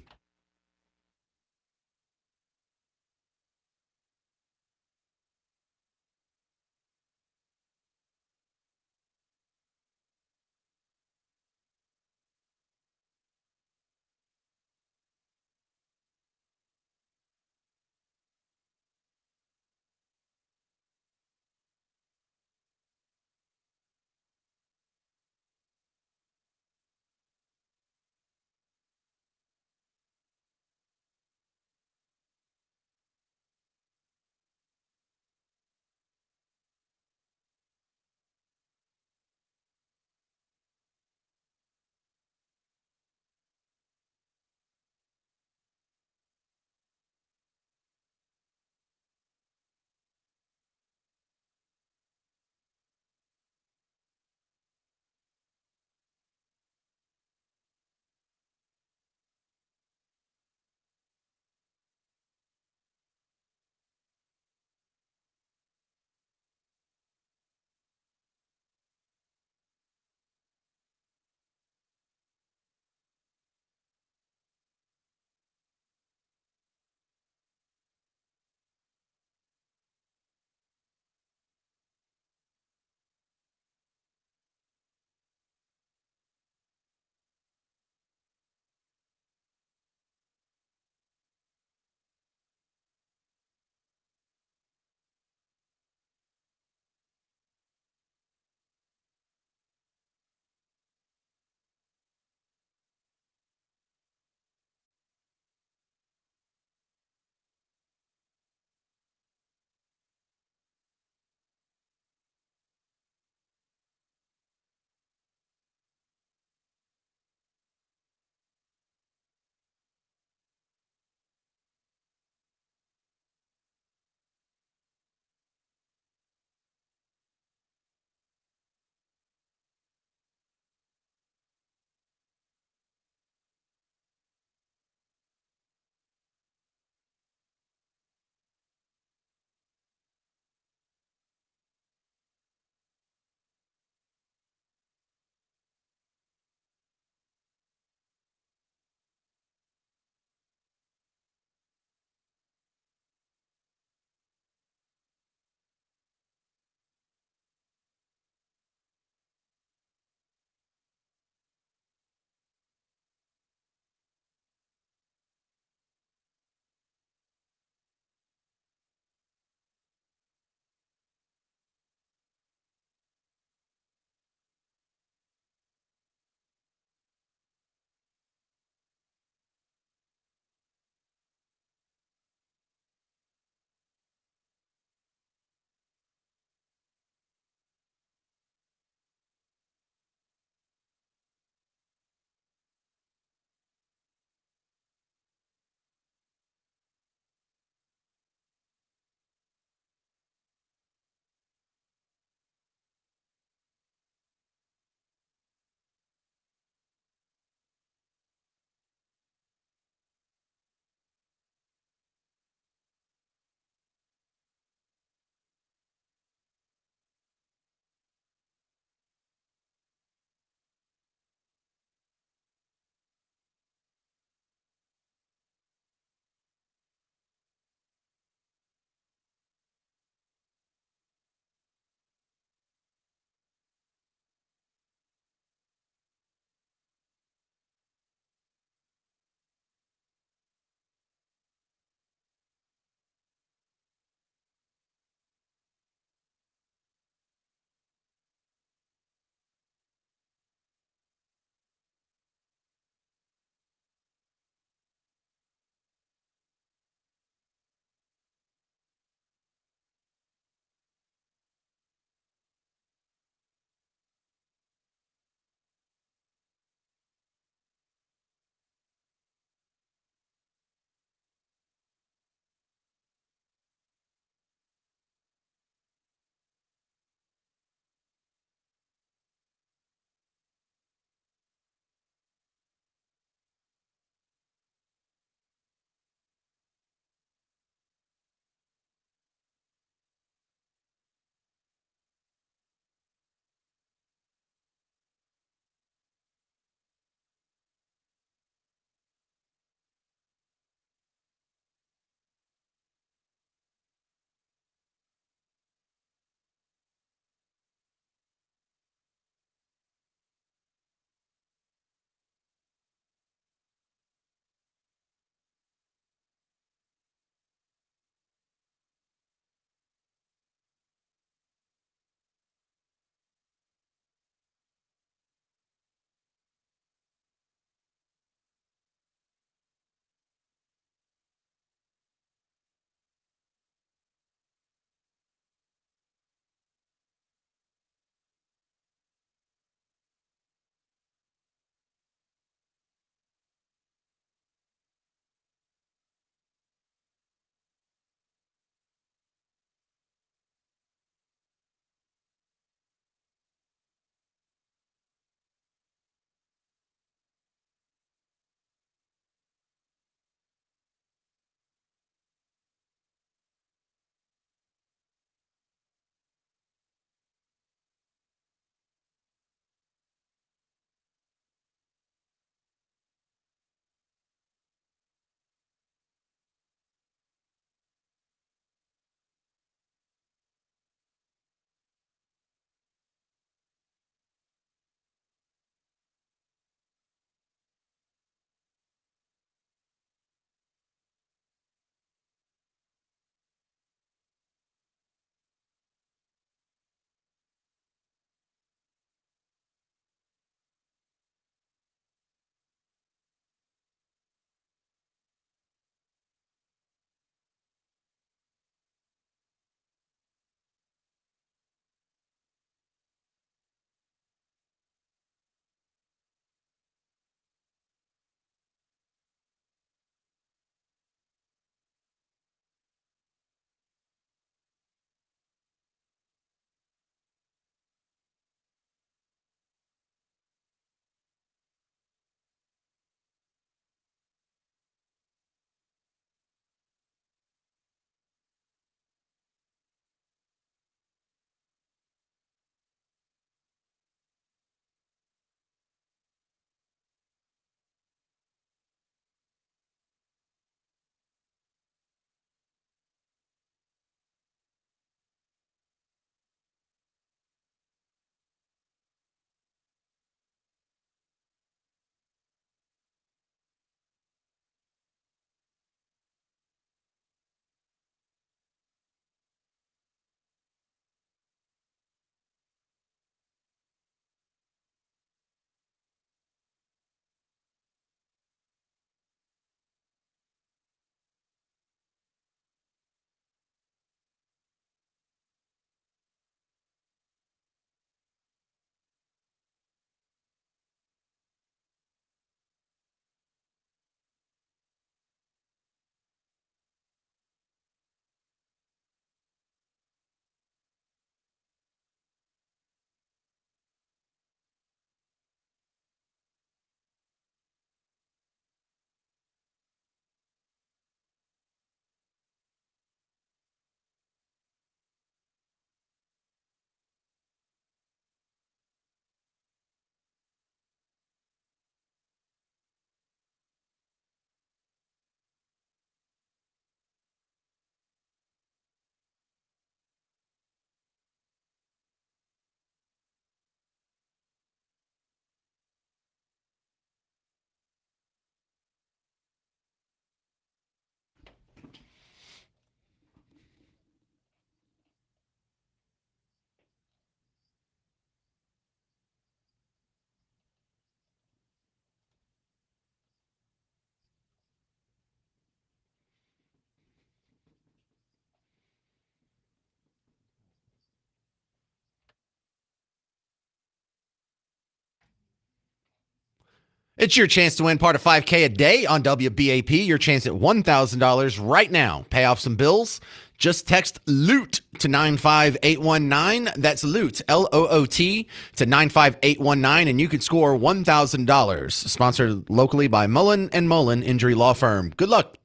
It's your chance to win part of $5K a day on WBAP. Your chance at $1,000 right now. Pay off some bills. Just text LOOT to 95819. That's LOOT, LOOT, to 95819, and you could score $1,000. Sponsored locally by Mullen & Mullen Injury Law Firm. Good luck.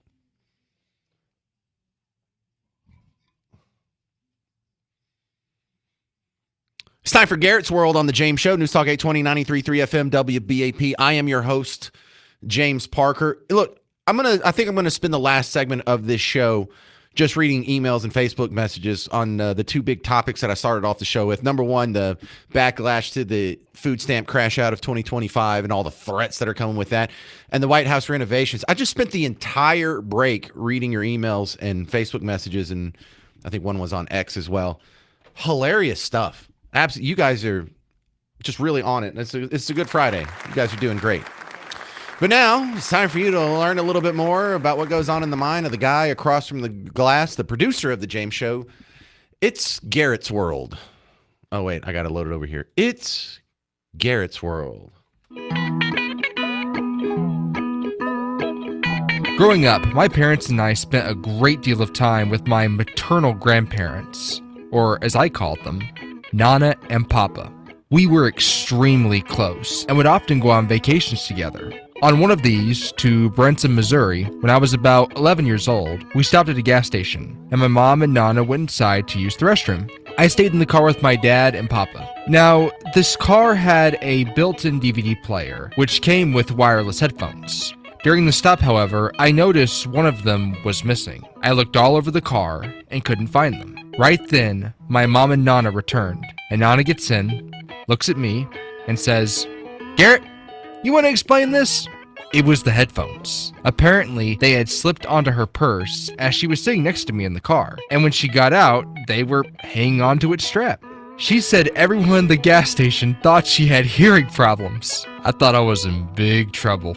It's time for Garrett's World on the James Show. News Talk 820, 93.3 FM, WBAP. I am your host, James Parker. Look, I think I'm gonna spend the last segment of this show just reading emails and Facebook messages on the two big topics that I started off the show with. Number one, the backlash to the food stamp crash out of 2025 and all the threats that are coming with that, and the White House renovations. I just spent the entire break reading your emails and Facebook messages, and I think one was on X as well. Hilarious stuff. Absolutely, you guys are just really on it. It's a good Friday. You guys are doing great. But now it's time for you to learn a little bit more about what goes on in the mind of the guy across from the glass, the producer of the James Show. It's Garrett's World. Oh, wait, I got to load it over here. It's Garrett's World. Growing up, my parents and I spent a great deal of time with my maternal grandparents, or as I called them, Nana and Papa. We were extremely close and would often go on vacations together. On one of these, to Branson, Missouri, when I was about 11 years old, we stopped at a gas station, and my mom and Nana went inside to use the restroom. I stayed in the car with my dad and Papa. Now, this car had a built-in DVD player, which came with wireless headphones. During the stop, however, I noticed one of them was missing. I looked all over the car and couldn't find them. Right then, my mom and Nana returned, and Nana gets in, looks at me, and says, "Garrett, you want to explain this?" It was the headphones. Apparently, they had slipped onto her purse as she was sitting next to me in the car, and when she got out, they were hanging onto its strap. She said everyone in the gas station thought she had hearing problems. I thought I was in big trouble.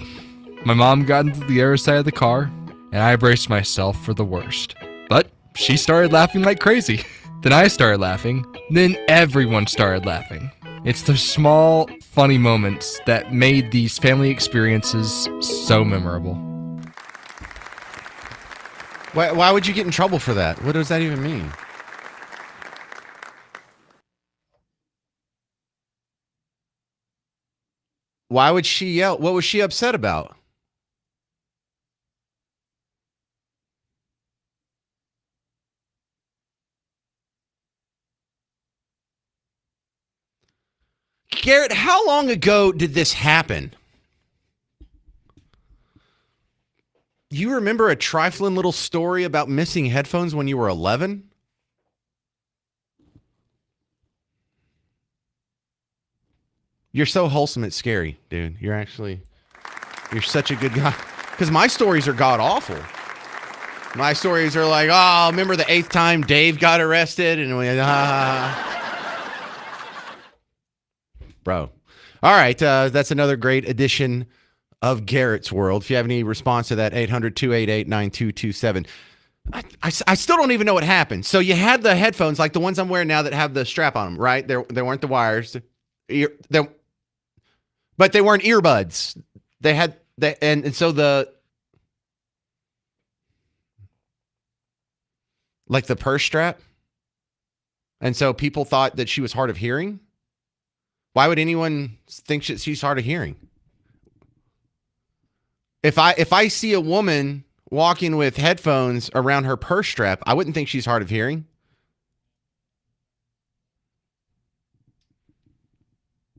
My mom got into the other side of the car, and I braced myself for the worst. But she started laughing like crazy. Then I started laughing. Then everyone started laughing. It's the small, funny moments that made these family experiences so memorable. Why would you get in trouble for that? What does that even mean? Why would she yell? What was she upset about? Garrett, how long ago did this happen? You remember a trifling little story about missing headphones when you were 11? You're so wholesome, it's scary, dude. You're such a good guy. Because my stories are god-awful. My stories are like, oh, remember the 8th time Dave got arrested? And we, Bro. All right. That's another great edition of Garrett's World. If you have any response to that, 800-288-9227. I still don't even know what happened. So you had the headphones, like the ones I'm wearing now that have the strap on them, right? There weren't the wires. But they weren't earbuds. They had, and so like the purse strap. And so people thought that she was hard of hearing. Why would anyone think she's hard of hearing? If I see a woman walking with headphones around her purse strap, I wouldn't think she's hard of hearing.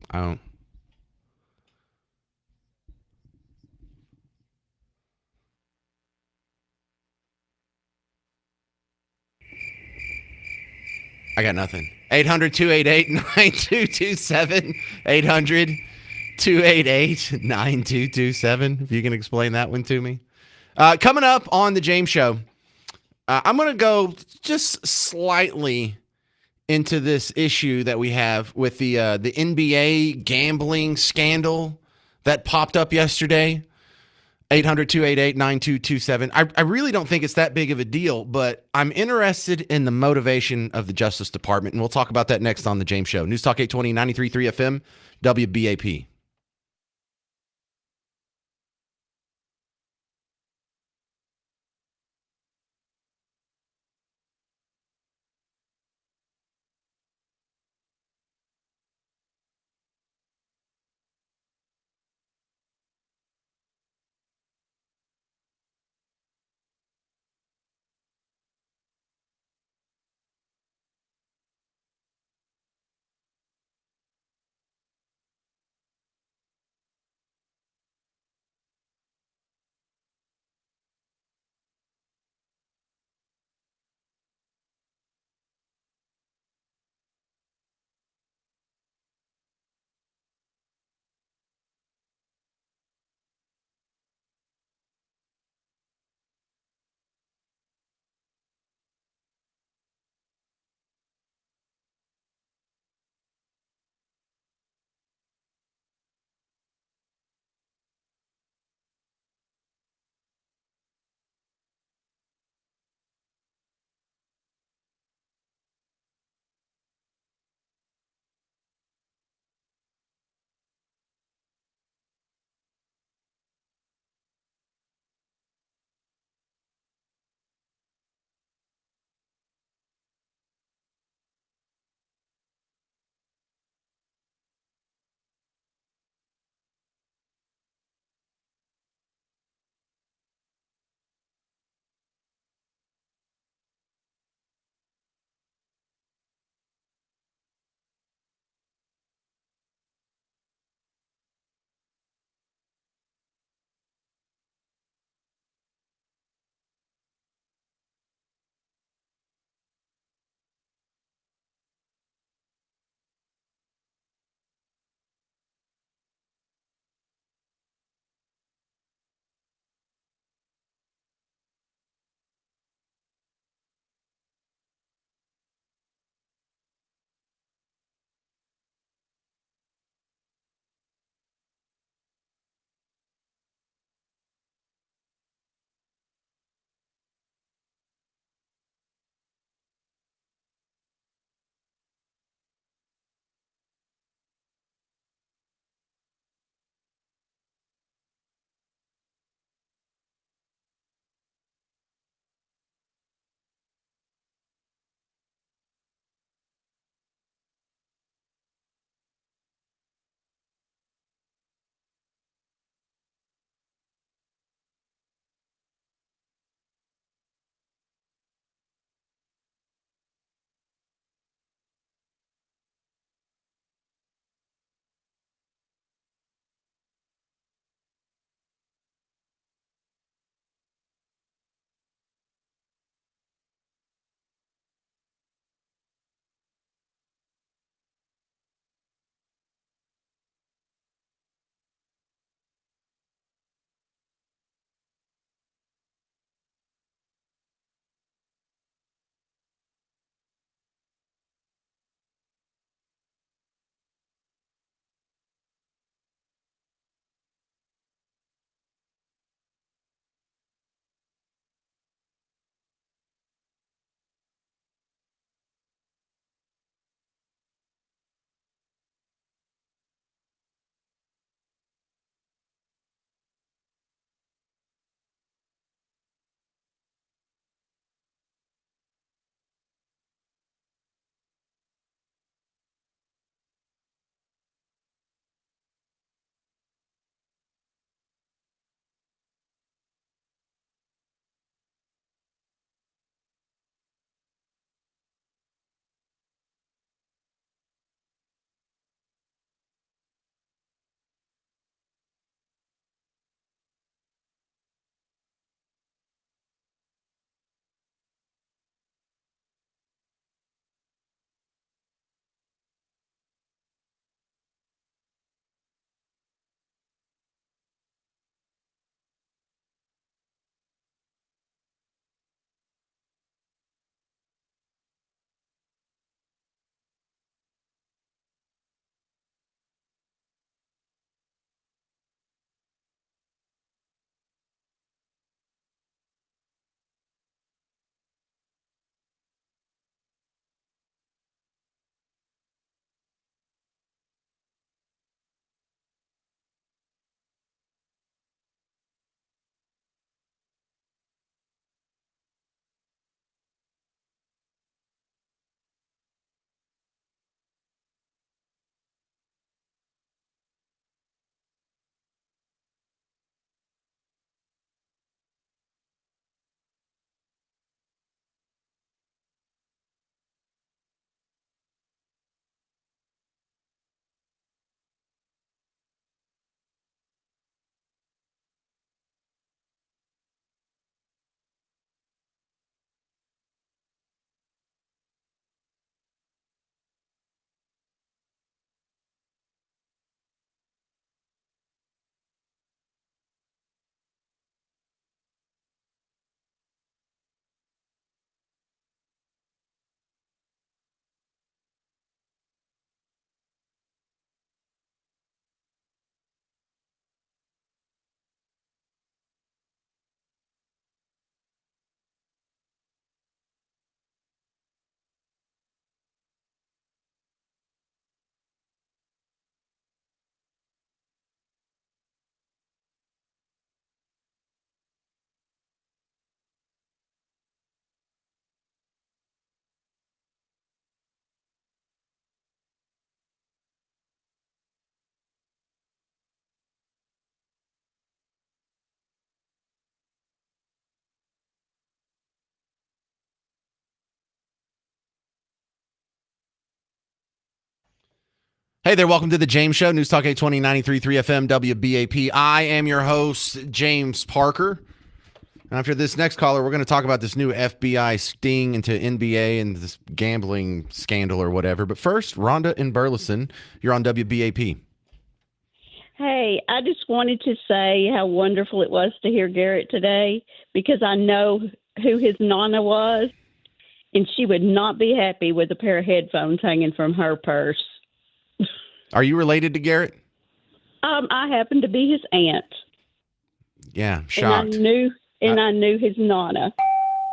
I don't. I got nothing. 800-288-9227. 800-288-9227. If you can explain that one to me. Coming up on the James Show, I'm going to go just slightly into this issue that we have with the NBA gambling scandal that popped up yesterday. 800-288-9227. I really don't think it's that big of a deal, but I'm interested in the motivation of the Justice Department, and we'll talk about that next on the James Show. News Talk 820, 93.3 FM, WBAP. Hey there, welcome to the James Show, News Talk 820 93.3 FM WBAP. I am your host, James Parker. After this next caller, we're going to talk about this new FBI sting into NBA and this gambling scandal or whatever. But first, Rhonda in Burleson, you're on WBAP. Hey, I just wanted to say how wonderful it was to hear Garrett today, because I know who his nana was, and she would not be happy with a pair of headphones hanging from her purse. Are you related to Garrett? I happen to be his aunt. Yeah, shocked. And I knew his nana.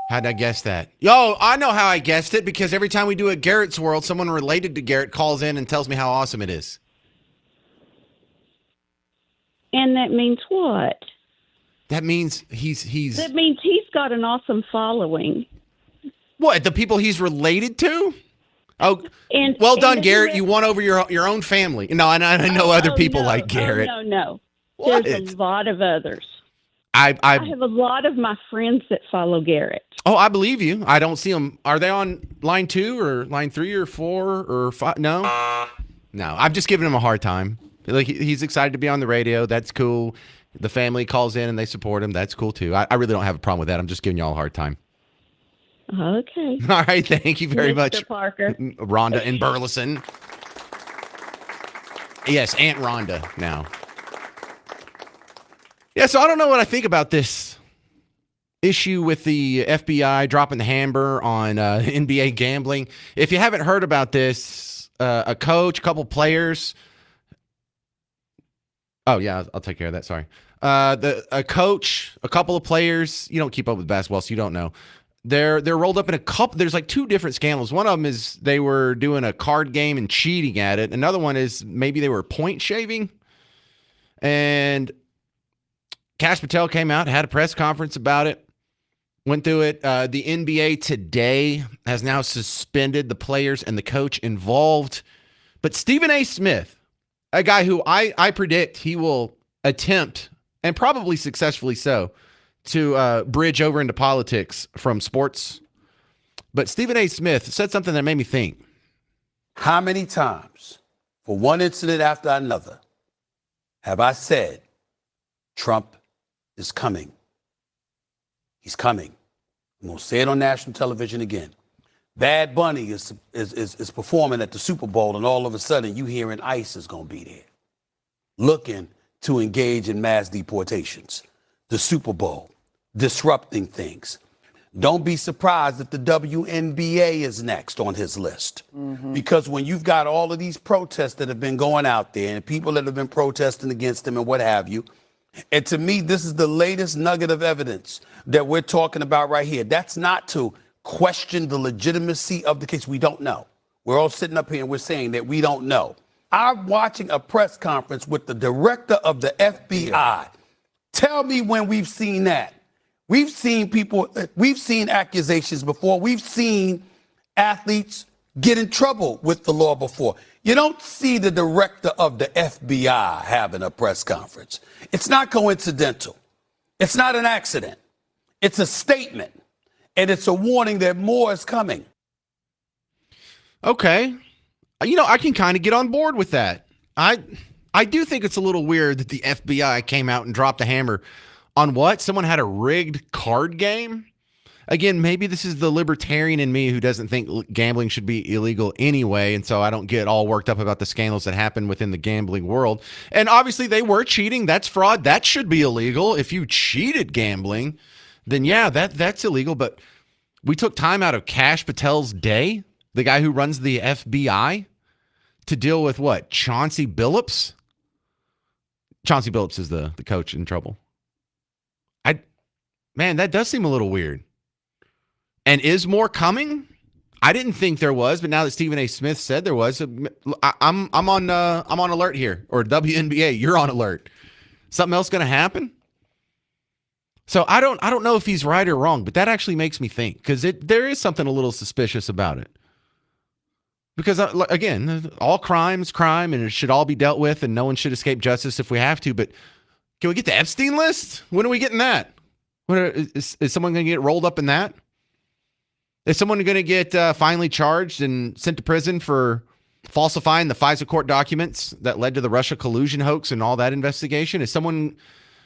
How'd I guess that? Yo, I know how I guessed it, because every time we do a Garrett's World, someone related to Garrett calls in and tells me how awesome it is. And that means what? That means he's That means he's got an awesome following. What, the people he's related to? Oh, And well done, and Garrett. You won over your own family. No, I know other people like Garrett. No. What? There's a lot of others. I have a lot of my friends that follow Garrett. Oh, I believe you. I don't see them. Are they on line 2 or line 3 or 4 or 5? No. I'm just giving him a hard time. Like, he's excited to be on the radio. That's cool. The family calls in and they support him. That's cool too. I really don't have a problem with that. I'm just giving y'all a hard time. Okay. All right. Thank you very much, Parker. Rhonda in Burleson. Yes, Aunt Rhonda now. Yeah, so I don't know what I think about this issue with the FBI dropping the hammer on NBA gambling. If you haven't heard about this, a coach, a couple players. Oh, yeah, I'll take care of that. Sorry. A coach, a couple of players. You don't keep up with basketball, so you don't know. They're rolled up in a couple. There's like 2 different scandals. One of them is they were doing a card game and cheating at it. Another one is maybe they were point shaving. And Cash Patel came out, had a press conference about it, went through it. The NBA today has now suspended the players and the coach involved. But Stephen A. Smith, a guy who I predict he will attempt, and probably successfully so, to bridge over into politics from sports. But Stephen A. Smith said something that made me think. How many times, for one incident after another, have I said, Trump is coming? He's coming. I'm going to say it on national television again. Bad Bunny is performing at the Super Bowl, and all of a sudden you hearing ICE is going to be there, looking to engage in mass deportations. The Super Bowl, disrupting things. Don't be surprised if the WNBA is next on his list. Mm-hmm. Because when you've got all of these protests that have been going out there and people that have been protesting against him and what have you, and to me, this is the latest nugget of evidence that we're talking about right here. That's not to question the legitimacy of the case. We don't know. We're all sitting up here and we're saying that we don't know. I'm watching a press conference with the director of the FBI. Tell me when we've seen that. We've seen people, we've seen accusations before. We've seen athletes get in trouble with the law before. You don't see the director of the FBI having a press conference. It's not coincidental. It's not an accident. It's a statement. And it's a warning that more is coming. Okay. I can kind of get on board with that. I do think it's a little weird that the FBI came out and dropped a hammer on what? Someone had a rigged card game? Again, maybe this is the libertarian in me who doesn't think gambling should be illegal anyway, and so I don't get all worked up about the scandals that happen within the gambling world. And obviously they were cheating. That's fraud. That should be illegal. If you cheated gambling, then yeah, that's illegal. But we took time out of Cash Patel's day, the guy who runs the FBI, to deal with what? Chauncey Billups? Chauncey Billups is the coach in trouble. Man, that does seem a little weird. And is more coming? I didn't think there was, but now that Stephen A. Smith said there was, I'm on alert here. Or WNBA, you're on alert. Something else going to happen? So I don't know if he's right or wrong, but that actually makes me think, because there is something a little suspicious about it. Because again, all crime is crime, and it should all be dealt with, and no one should escape justice if we have to. But can we get the Epstein list? When are we getting that? Is someone going to get rolled up in that? Is someone going to get finally charged and sent to prison for falsifying the FISA court documents that led to the Russia collusion hoax and all that investigation? Is someone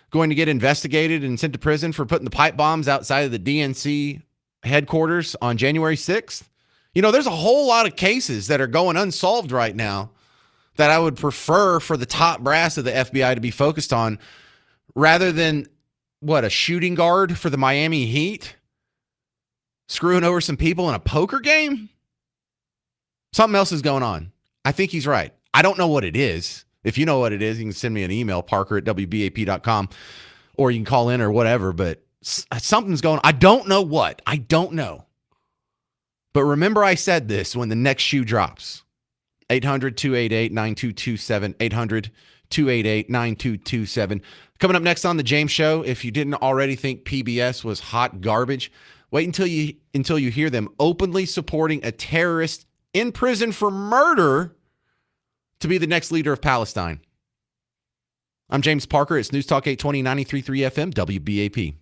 going to get investigated and sent to prison for putting the pipe bombs outside of the DNC headquarters on January 6th? You know, there's a whole lot of cases that are going unsolved right now that I would prefer for the top brass of the FBI to be focused on rather than, a shooting guard for the Miami Heat screwing over some people in a poker game? Something else is going on. I think he's right. I don't know what it is. If you know what it is, you can send me an email, parker@wbap.com, or you can call in or whatever, but something's going on. I don't know what. I don't know. But remember I said this when the next shoe drops. 800-288-9227, 800-288-9227. Coming up next on The James Show, if you didn't already think PBS was hot garbage, wait until you hear them openly supporting a terrorist in prison for murder to be the next leader of Palestine. I'm James Parker. It's News Talk 820, 93.3 FM, WBAP.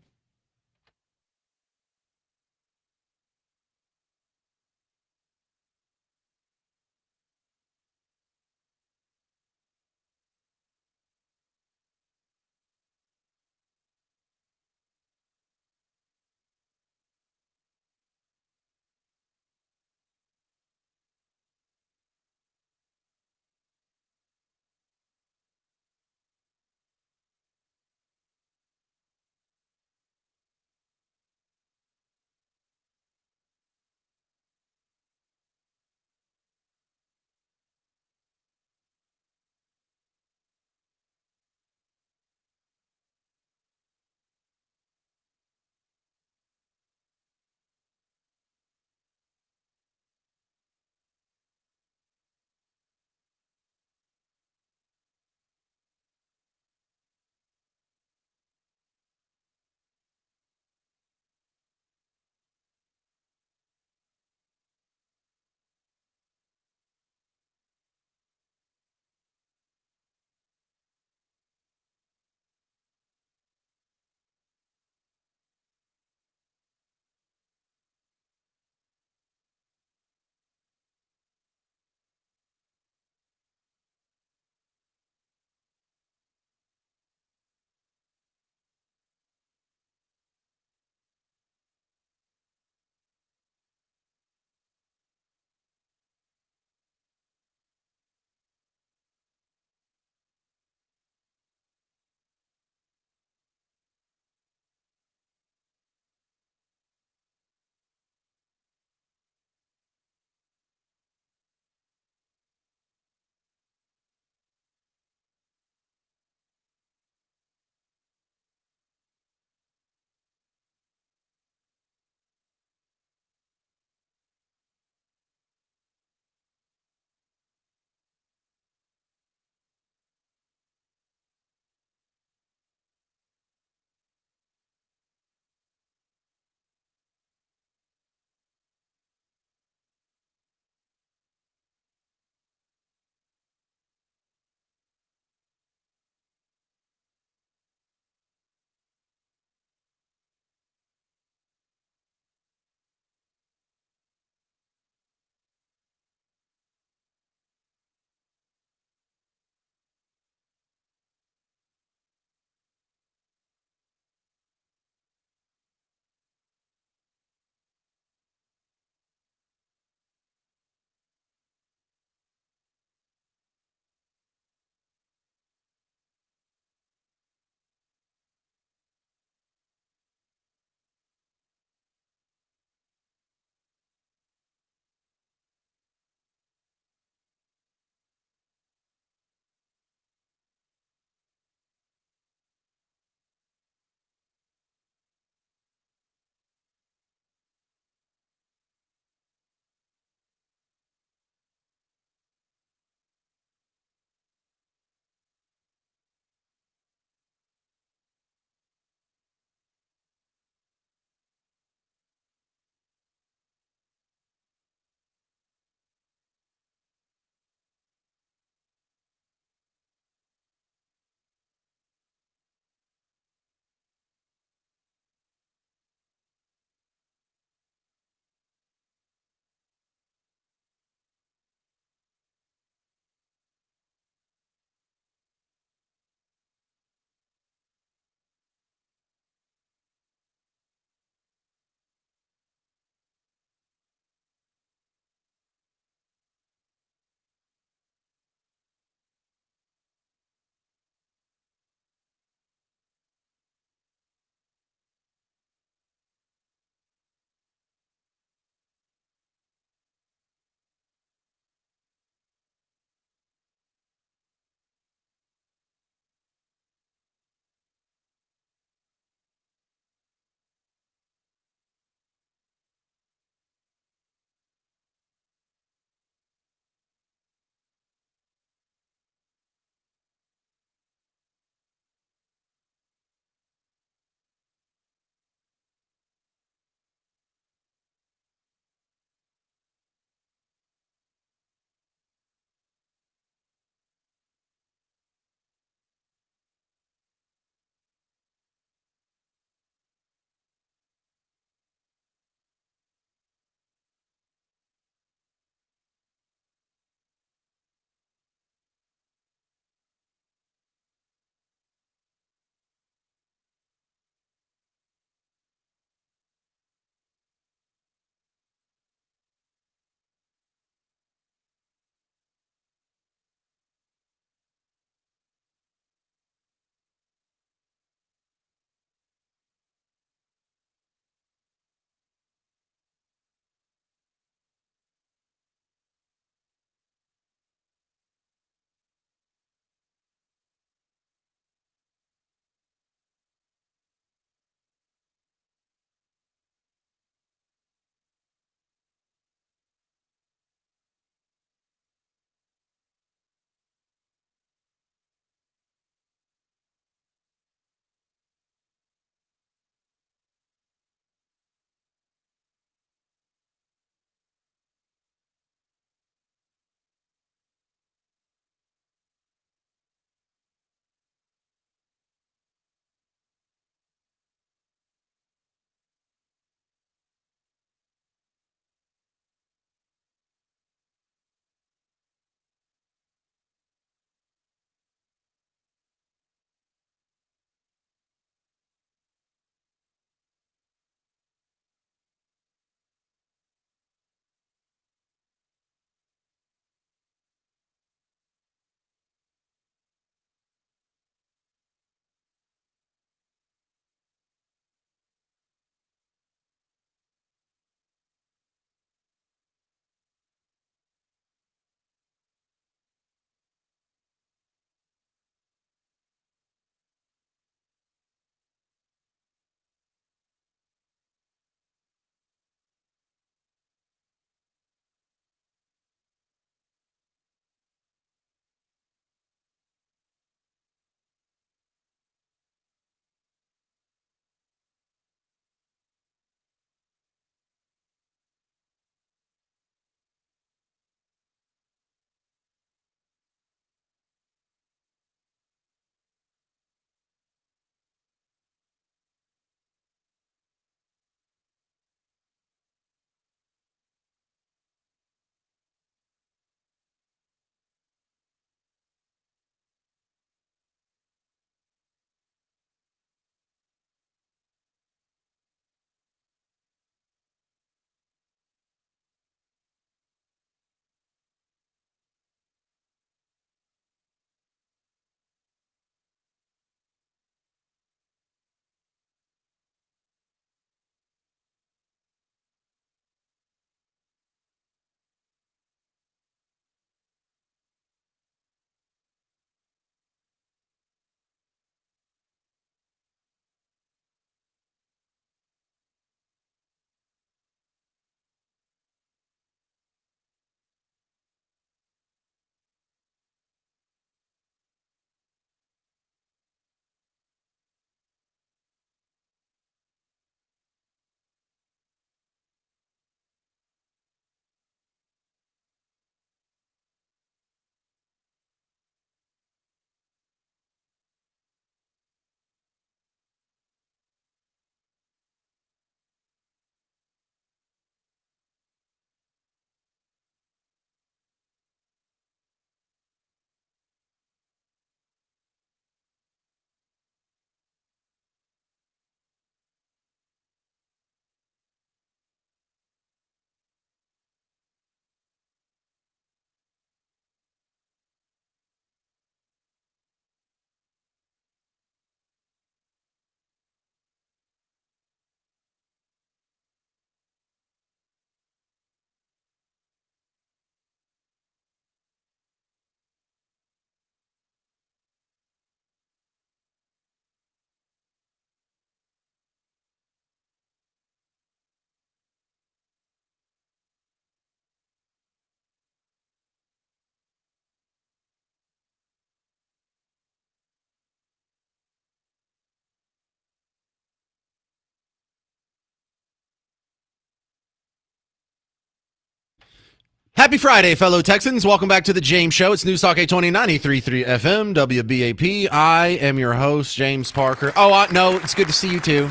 Happy Friday, fellow Texans. Welcome back to the James Show. It's News Talk 820 93.3 FM, WBAP. I am your host, James Parker. Oh, no, it's good to see you too.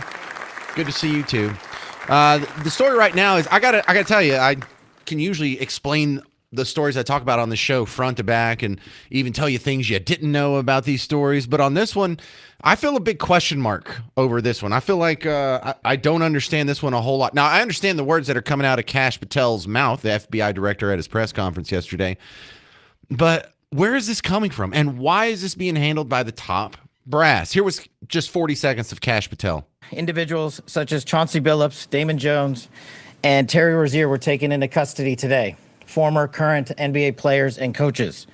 Good to see you too. The story right now is I gotta tell you, I can usually explain the stories I talk about on the show front to back and even tell you things you didn't know about these stories. But on this one, I feel a big question mark over this one. I feel like I don't understand this one a whole lot. Now, I understand the words that are coming out of Kash Patel's mouth, the FBI director at his press conference yesterday. But where is this coming from? And why is this being handled by the top brass? Here was just 40 seconds of Kash Patel. Individuals such as Chauncey Billups, Damon Jones, and Terry Rozier were taken into custody today. Former, current NBA players and coaches.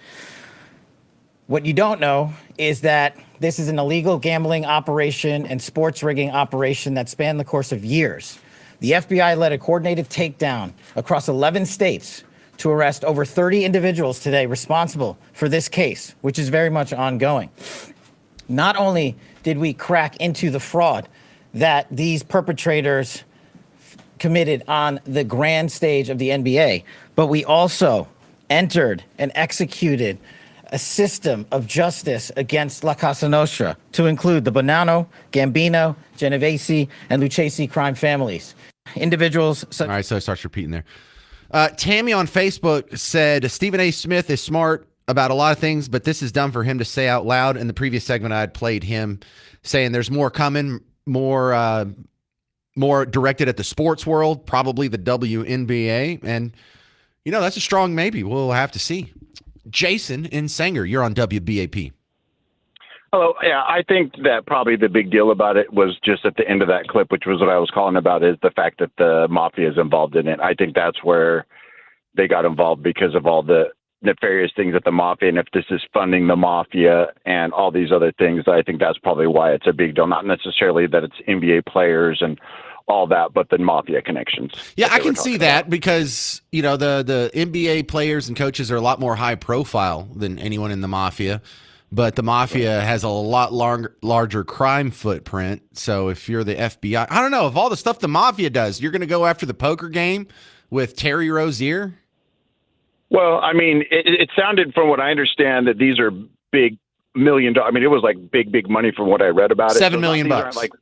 What you don't know is that this is an illegal gambling operation and sports rigging operation that spanned the course of years. The FBI led a coordinated takedown across 11 states to arrest over 30 individuals today responsible for this case, which is very much ongoing. Not only did we crack into the fraud that these perpetrators committed on the grand stage of the NBA, but we also entered and executed a system of justice against La Casa Nostra to include the Bonanno, Gambino, Genovese, and Lucchese crime families. Individuals such— All right, so it starts repeating there. Tammy on Facebook said, Stephen A. Smith is smart about a lot of things, but this is dumb for him to say out loud. In the previous segment, I had played him saying there's more coming, more directed at the sports world, probably the WNBA. And, you know, that's a strong maybe. We'll have to see. Jason in Sanger, you're on WBAP. Hello. Yeah, I think that probably the big deal about it was just at the end of that clip, which was what I was calling about, is the fact that the mafia is involved in it. I think that's where they got involved because of all the nefarious things at the mafia. And if this is funding the mafia and all these other things, I think that's probably why it's a big deal. Not necessarily that it's NBA players and all that, but the mafia connections. Yeah, I can see that because, you know, the NBA players and coaches are a lot more high profile than anyone in the mafia. But the mafia has a lot larger crime footprint. So if you're the FBI, I don't know, of all the stuff the mafia does, you're going to go after the poker game with Terry Rozier? Well, I mean, it sounded, from what I understand, that these are big $1 million. I mean, it was like big money from what I read about it. $7 million bucks. Like,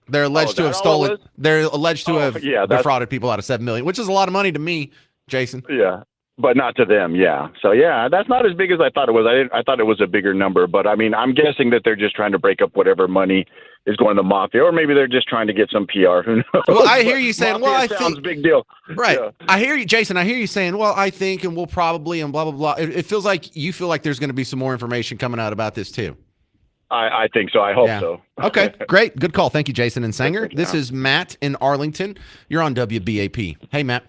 they're alleged to have stolen. They're alleged to have defrauded people out of $7 million, which is a lot of money to me, Jason. Yeah, but not to them. Yeah. So yeah, that's not as big as I thought it was. I thought it was a bigger number, but I mean, I'm guessing that they're just trying to break up whatever money is going to mafia, or maybe they're just trying to get some PR. Who knows? Well, I hear you saying, mafia well, I sounds think big deal. Right. Yeah. I hear you, Jason. I hear you saying, well, I think, and we'll probably, and blah, blah, blah. It feels like you feel like there's going to be some more information coming out about this too. I think so. I hope so. Okay, great. Good call. Thank you, Jason and Sanger. This is Matt in Arlington. You're on WBAP. Hey, Matt.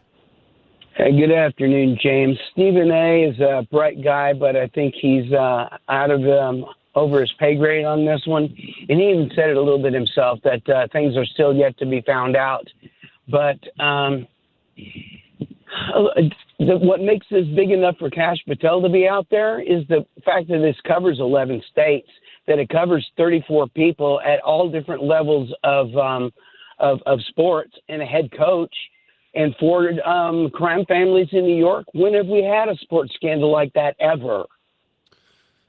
Hey, good afternoon, James. Stephen A. is a bright guy, but I think he's out of over his pay grade on this one. And he even said it a little bit himself, that things are still yet to be found out. But what makes this big enough for Kash Patel to be out there is the fact that this covers 11 states, that it covers 34 people at all different levels of sports, and a head coach, and 4 crime families in New York. When have we had a sports scandal like that ever?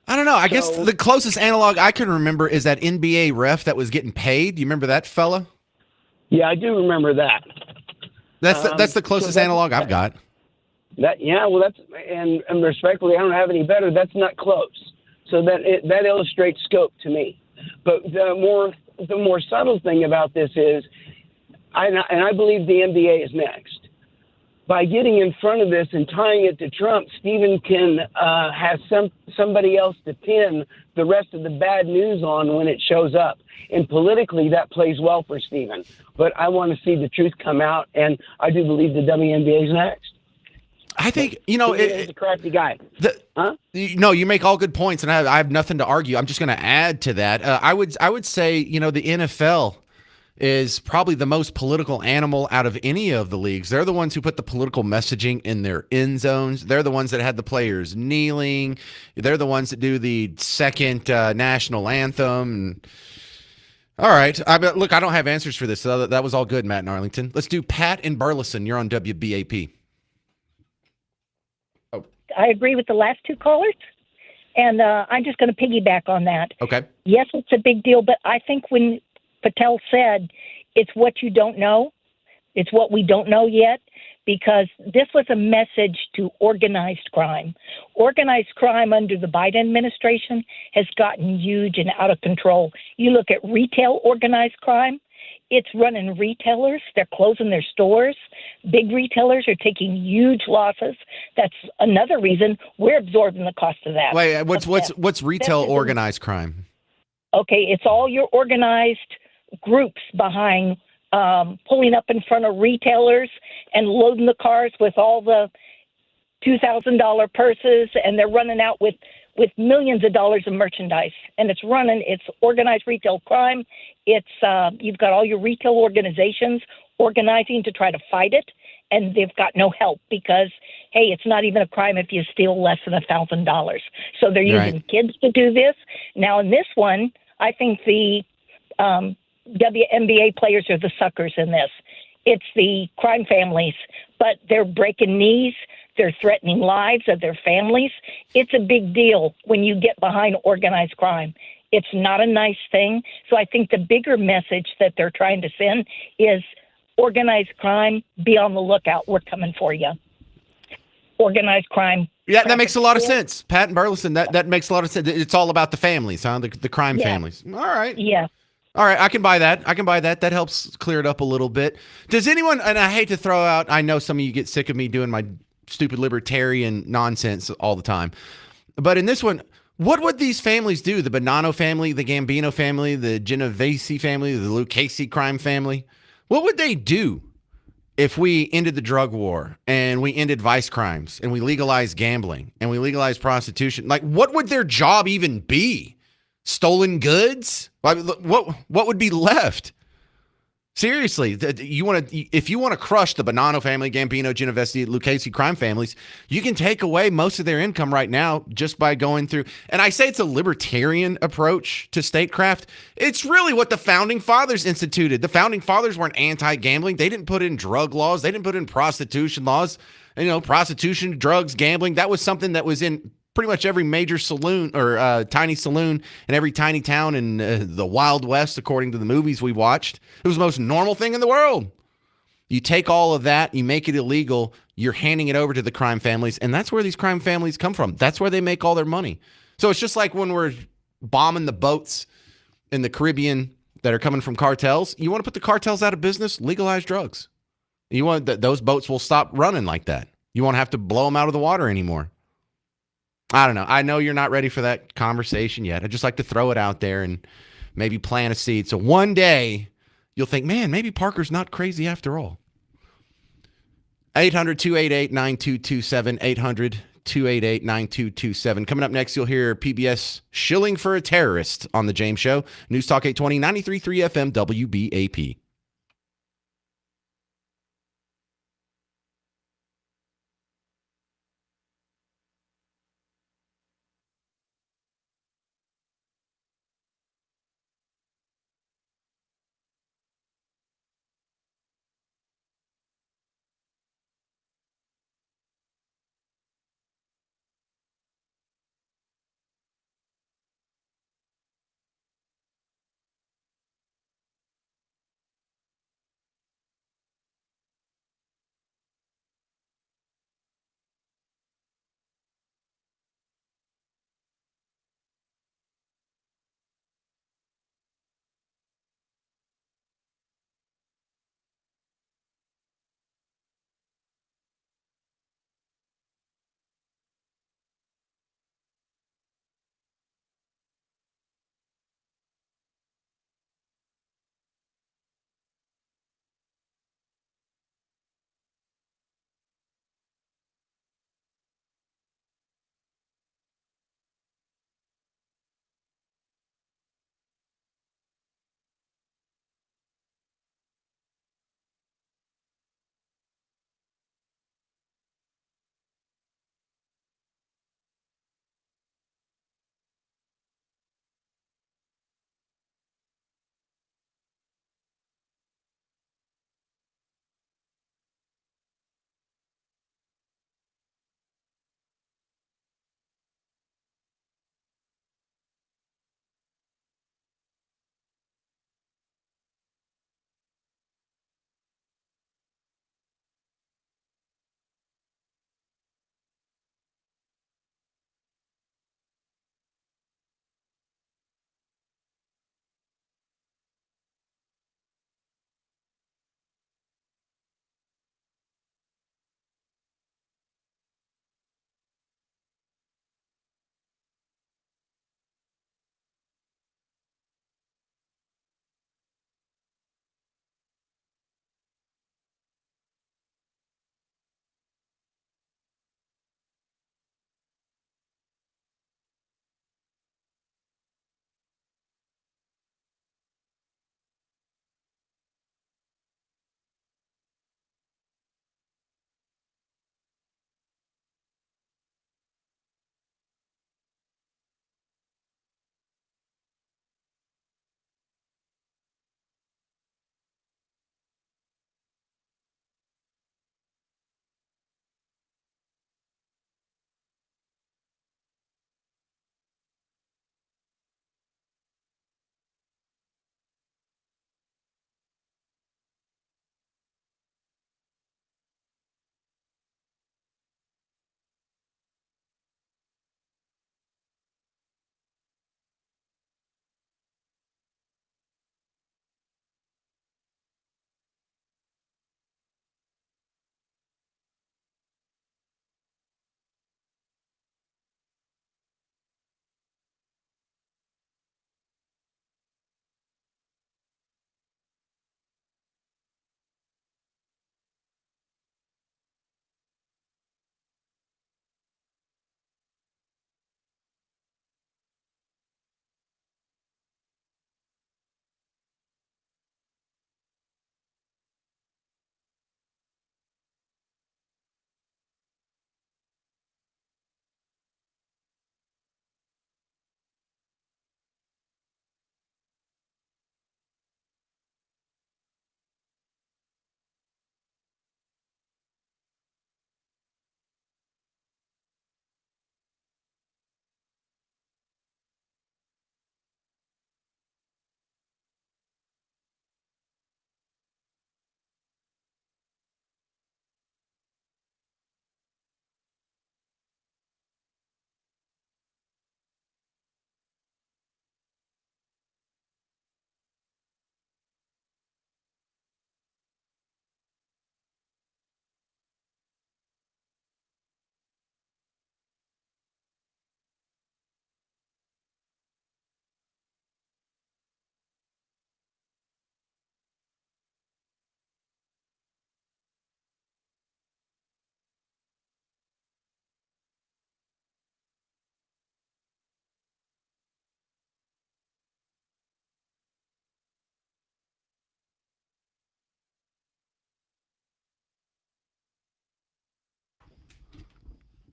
I don't know. I guess the closest analog I can remember is that NBA ref that was getting paid. Do you remember that fella? Yeah, I do remember that. That's the closest analog I've got. And respectfully, I don't have any better. That's not close. So that illustrates scope to me. But the more subtle thing about this is, I believe the NBA is next. By getting in front of this and tying it to Trump, Stephen can have somebody else to pin the rest of the bad news on when it shows up. And politically, that plays well for Stephen. But I want to see the truth come out, and I do believe the WNBA is next. I think, you know, he's a crafty guy. You make all good points, and I have nothing to argue. I'm just going to add to that. I would say, you know, the NFL is probably the most political animal out of any of the leagues. They're the ones who put the political messaging in their end zones. They're the ones that had the players kneeling. They're the ones that do the second national anthem. All right. Look, I don't have answers for this. So that was all good, Matt in Arlington. Let's do Pat in Burleson. You're on WBAP. I agree with the last two callers, and I'm just going to piggyback on that. Okay. Yes, it's a big deal, but I think when Patel said it's what you don't know, it's what we don't know yet, because this was a message to organized crime. Organized crime under the Biden administration has gotten huge and out of control. You look at retail organized crime, it's running retailers. They're closing their stores. Big retailers are taking huge losses. That's another reason we're absorbing the cost of that. Wait, what's retail organized crime? Okay, it's all your organized groups behind pulling up in front of retailers and loading the cars with all the $2,000 purses, and they're running out with millions of dollars of merchandise. And it's organized retail crime. It's you've got all your retail organizations organizing to try to fight it, and they've got no help because, hey, it's not even a crime if you steal less than $1,000. So they're using kids to do this. Now in this one, I think the WNBA players are the suckers in this. It's the crime families, but they're breaking knees. They're threatening lives of their families. It's a big deal when you get behind organized crime. It's not a nice thing. So I think the bigger message that they're trying to send is organized crime, be on the lookout. We're coming for you. Organized crime. Yeah, that makes a lot of sense. Pat and Burleson, that makes a lot of sense. It's all about the families, huh? The crime families. All right. Yeah. All right, I can buy that. That helps clear it up a little bit. Does anyone, and I hate to throw out, I know some of you get sick of me doing my stupid libertarian nonsense all the time, but in this one, what would these families do? The Bonanno family, the Gambino family, the Genovese family, the Lucchese crime family, what would they do if we ended the drug war and we ended vice crimes and we legalized gambling and we legalized prostitution? Like, what would their job even be? Stolen goods? What would be left? Seriously, if you want to crush the Bonanno family, Gambino, Genovese, Lucchese crime families, you can take away most of their income right now just by going through. And I say it's a libertarian approach to statecraft. It's really what the founding fathers instituted. The founding fathers weren't anti-gambling. They didn't put in drug laws. They didn't put in prostitution laws. Prostitution, drugs, gambling. That was something that was in pretty much every major saloon or tiny saloon in every tiny town in the Wild West, according to the movies we watched. It was the most normal thing in the world. You take all of that, you make it illegal, you're handing it over to the crime families, and that's where these crime families come from. That's where they make all their money. So it's just like when we're bombing the boats in the Caribbean that are coming from cartels. You want to put the cartels out of business? Legalize drugs. You want those boats will stop running like that. You won't have to blow them out of the water anymore. I don't know. I know you're not ready for that conversation yet. I just like to throw it out there and maybe plant a seed. So one day you'll think, man, maybe Parker's not crazy after all. 800-288-9227, 800-288-9227. Coming up next, you'll hear PBS shilling for a terrorist on The James Show. News Talk 820, 93.3 FM, WBAP.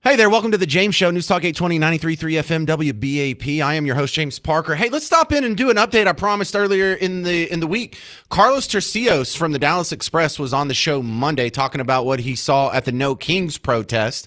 Hey there, welcome to the James Show, News Talk 820, 93.3 FM, WBAP. I am your host, James Parker. Hey, let's stop in and do an update. I promised earlier in the week. Carlos Tercios from the Dallas Express was on the show Monday talking about what he saw at the No Kings protest,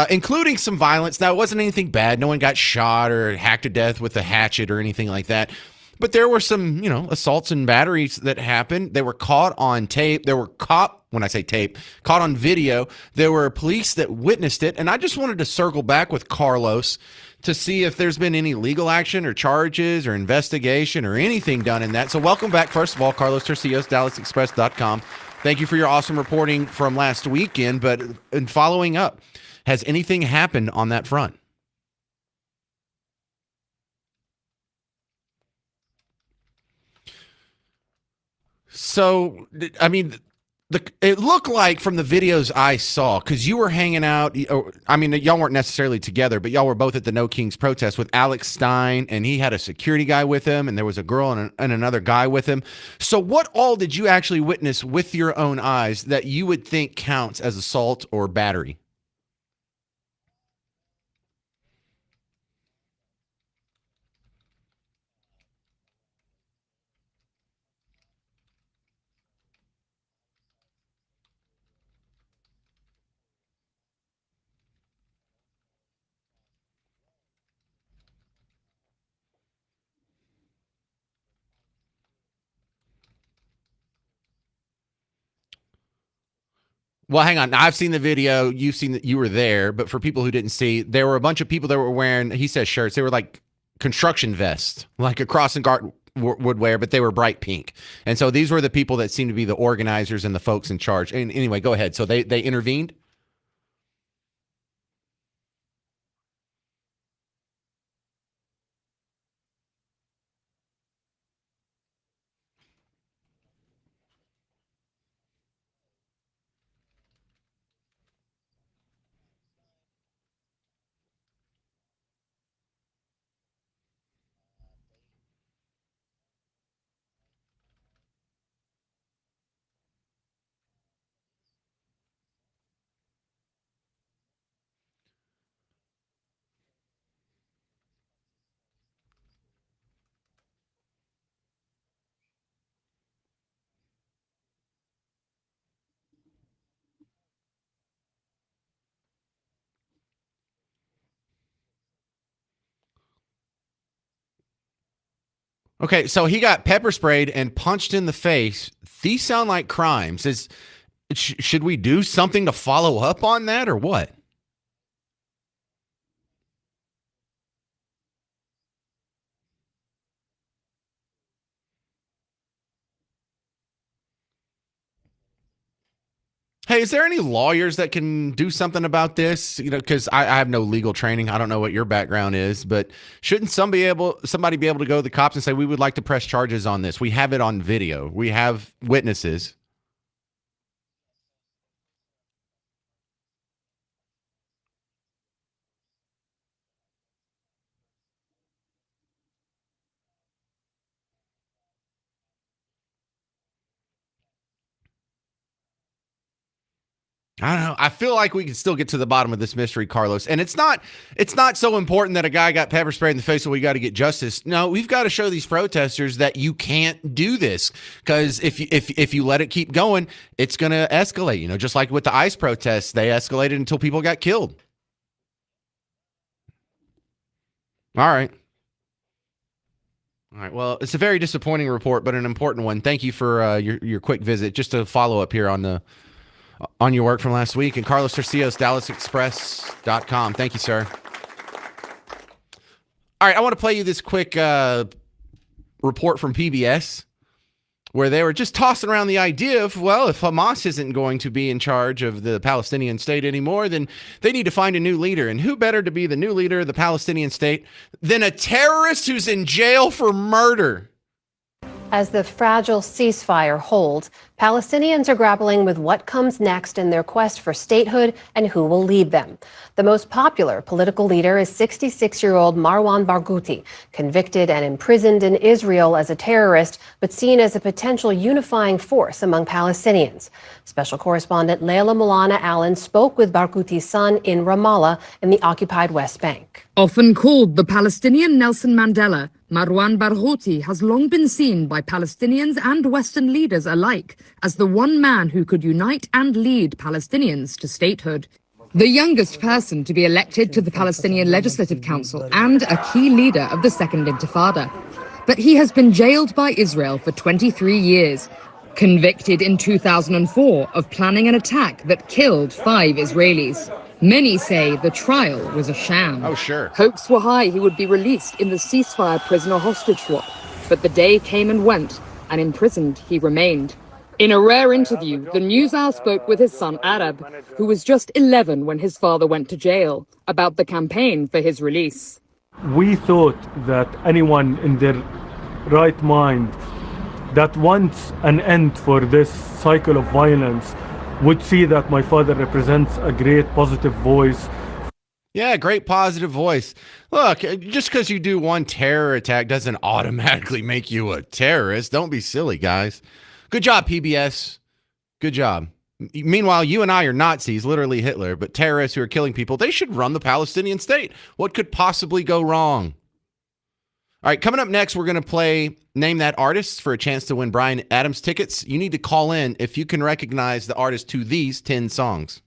including some violence. Now, it wasn't anything bad. No one got shot or hacked to death with a hatchet or anything like that. But there were some, assaults and batteries that happened. They were caught on tape. They were caught, when I say tape, caught on video. There were police that witnessed it. And I just wanted to circle back with Carlos to see if there's been any legal action or charges or investigation or anything done in that. So welcome back, first of all, Carlos Tercios, DallasExpress.com. Thank you for your awesome reporting from last weekend. But in following up, has anything happened on that front? So, I mean, it looked like from the videos I saw, because you were hanging out, I mean, y'all weren't necessarily together, but y'all were both at the No Kings protest with Alex Stein, and he had a security guy with him, and there was a girl and another guy with him. So what all did you actually witness with your own eyes that you would think counts as assault or battery? Well, hang on. Now, I've seen the video. You've seen that you were there. But for people who didn't see, there were a bunch of people that were wearing, he says shirts. They were like construction vests, like a crossing guard would wear, but they were bright pink. And so these were the people that seemed to be the organizers and the folks in charge. And anyway, go ahead. So they intervened? Okay, so he got pepper sprayed and punched in the face. These sound like crimes. Should we do something to follow up on that or what? Hey, is there any lawyers that can do something about this? Because I have no legal training. I don't know what your background is, but shouldn't somebody be able to go to the cops and say, we would like to press charges on this? We have it on video. We have witnesses. I don't know. I feel like we can still get to the bottom of this mystery, Carlos. And it's not so important that a guy got pepper sprayed in the face, so we got to get justice. No, we've got to show these protesters that you can't do this, because if you let it keep going, it's going to escalate. Just like with the ICE protests, they escalated until people got killed. All right. All right. Well, it's a very disappointing report, but an important one. Thank you for your quick visit. Just to follow up here on your work from last week. And Carlos Tercios, DallasExpress.com. Thank you, sir. All right, I want to play you this quick report from PBS where they were just tossing around the idea of, well, if Hamas isn't going to be in charge of the Palestinian state anymore, then they need to find a new leader. And who better to be the new leader of the Palestinian state than a terrorist who's in jail for murder? As the fragile ceasefire holds, Palestinians are grappling with what comes next in their quest for statehood and who will lead them. The most popular political leader is 66-year-old Marwan Barghouti, convicted and imprisoned in Israel as a terrorist, but seen as a potential unifying force among Palestinians. Special correspondent Leila Mulana Allen spoke with Barghouti's son in Ramallah in the occupied West Bank. Often called the Palestinian Nelson Mandela, Marwan Barghouti has long been seen by Palestinians and Western leaders alike as the one man who could unite and lead Palestinians to statehood. The youngest person to be elected to the Palestinian Legislative Council and a key leader of the Second Intifada. But he has been jailed by Israel for 23 years, convicted in 2004 of planning an attack that killed 5 Israelis. Many say the trial was a sham. Oh, sure. Hopes were high he would be released in the ceasefire prisoner hostage swap, but the day came and went, and imprisoned he remained. In a rare interview, the NewsHour spoke with his son Arab, who was just 11 when his father went to jail, about the campaign for his release. We thought that anyone in their right mind that wants an end for this cycle of violence would see that my father represents a great positive voice. Yeah, great positive voice. Look, just because you do one terror attack doesn't automatically make you a terrorist. Don't be silly, guys. Good job, PBS. Good job. Meanwhile, you and I are Nazis, literally Hitler, but terrorists who are killing people, they should run the Palestinian state. What could possibly go wrong? All right, coming up next, we're going to play Name That Artist for a chance to win Bryan Adams tickets. You need to call in if you can recognize the artist to these 10 songs.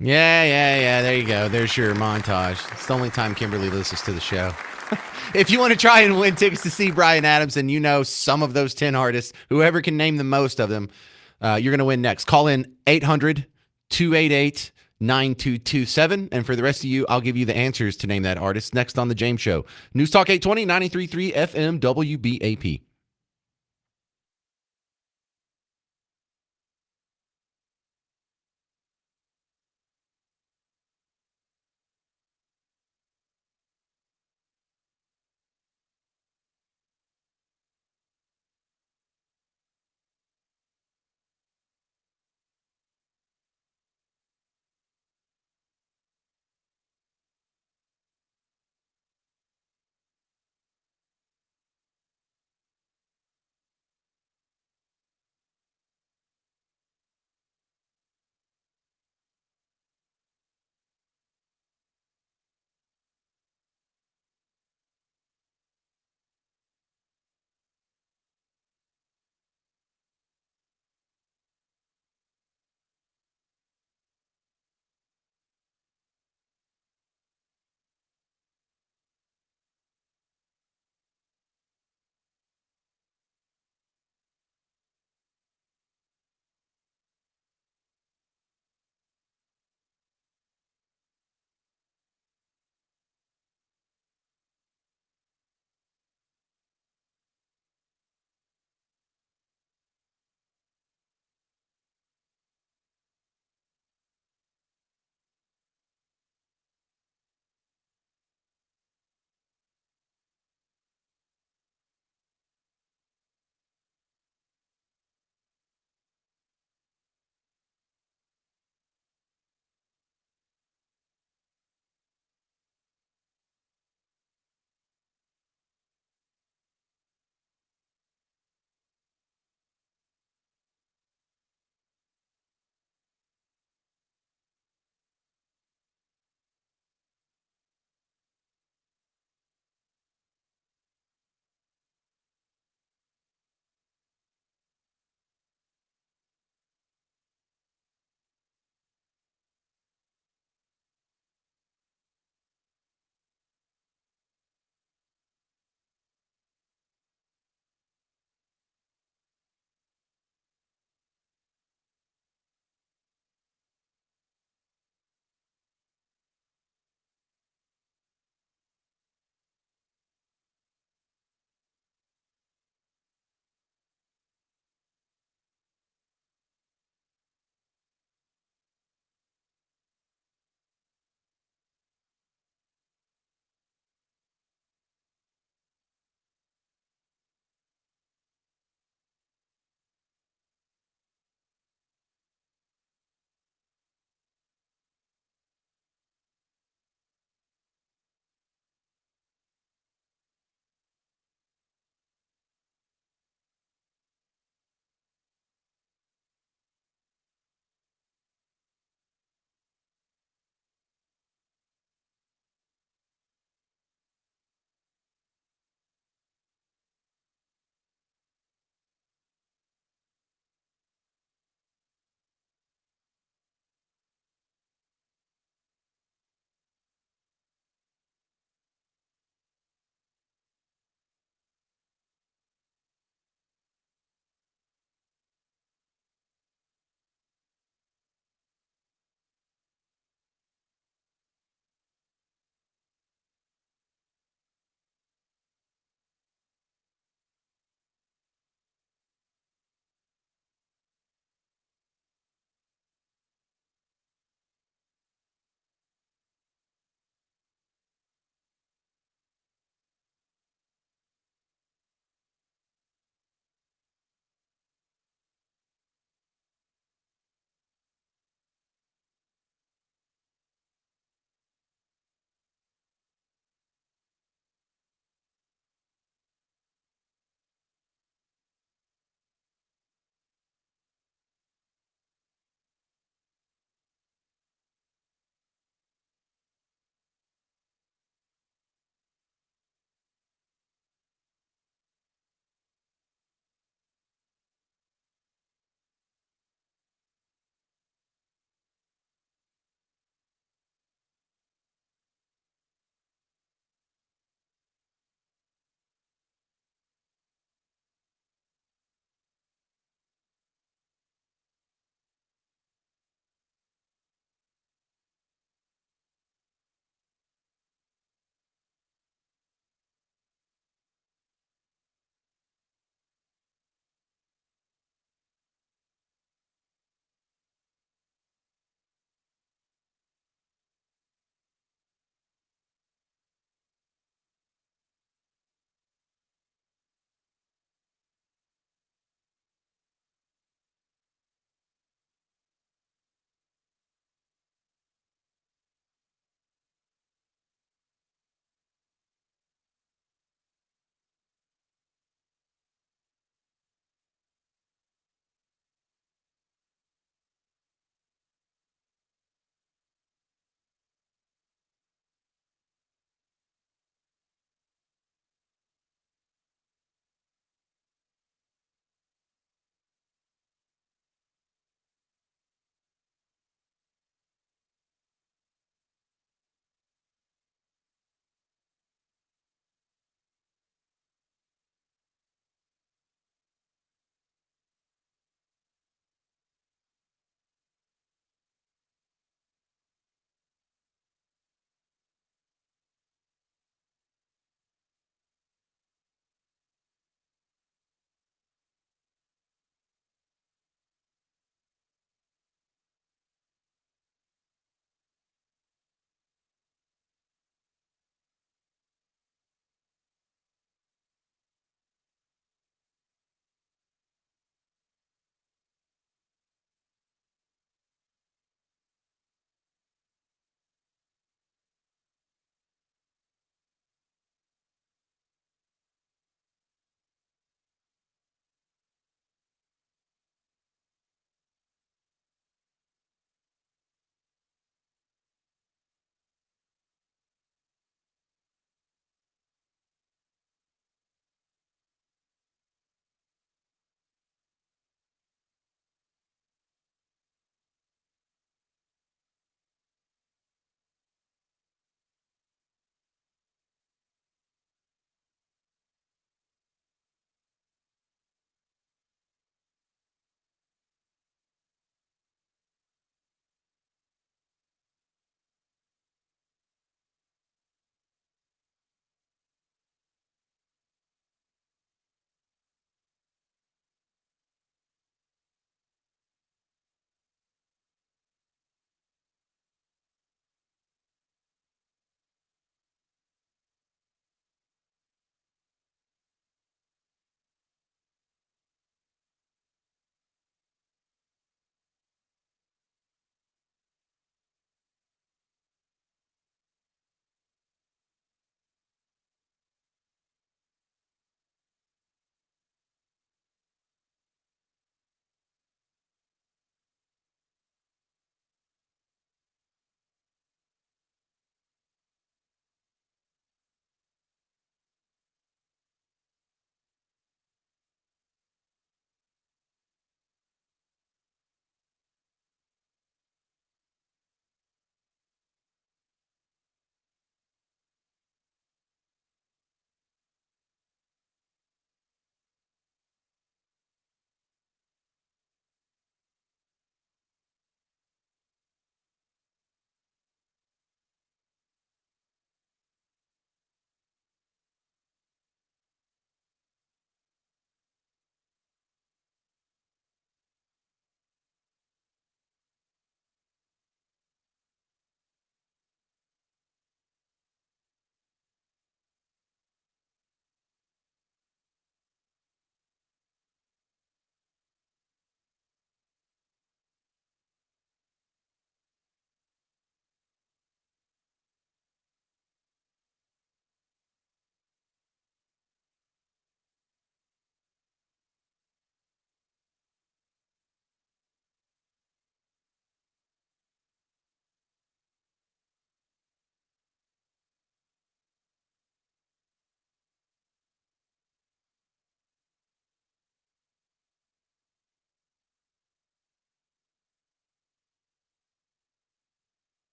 Yeah. There you go. There's your montage. It's the only time Kimberly listens to the show. If you want to try and win tickets to see Bryan Adams and you know some of those 10 artists, whoever can name the most of them, you're going to win next. Call in 800-288-9227. And for the rest of you, I'll give you the answers to name that artist next on The James Show. News Talk 820, 93.3 FM, WBAP.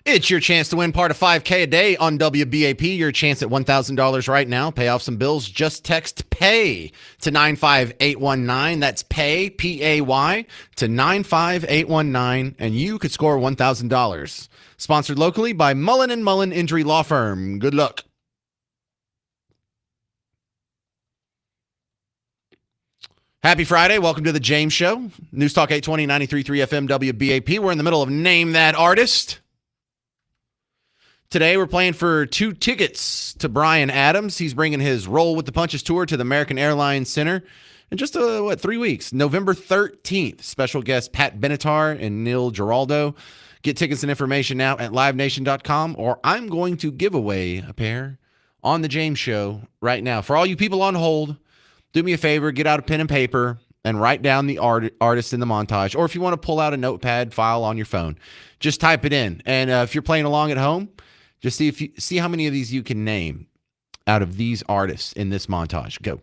It's your chance to win part of 5K a day on WBAP. Your chance at $1,000 right now. Pay off some bills. Just text PAY to 95819. That's PAY, P-A-Y, to 95819, and you could score $1,000. Sponsored locally by Mullen & Mullen Injury Law Firm. Good luck. Happy Friday. Welcome to the James Show. News Talk 820, 93.3 FM, WBAP. We're in the middle of Name That Artist. Today, we're playing for 2 tickets to Bryan Adams. He's bringing his Roll with the Punches tour to the American Airlines Center in just, 3 weeks. November 13th. Special guests Pat Benatar and Neil Giraldo. Get tickets and information now at livenation.com, or I'm going to give away a pair on the James Show right now. For all you people on hold, do me a favor, get out a pen and paper and write down the artist in the montage. Or if you want to pull out a notepad file on your phone, just type it in. And if you're playing along at home, just see how many of these you can name out of these artists in this montage. Go.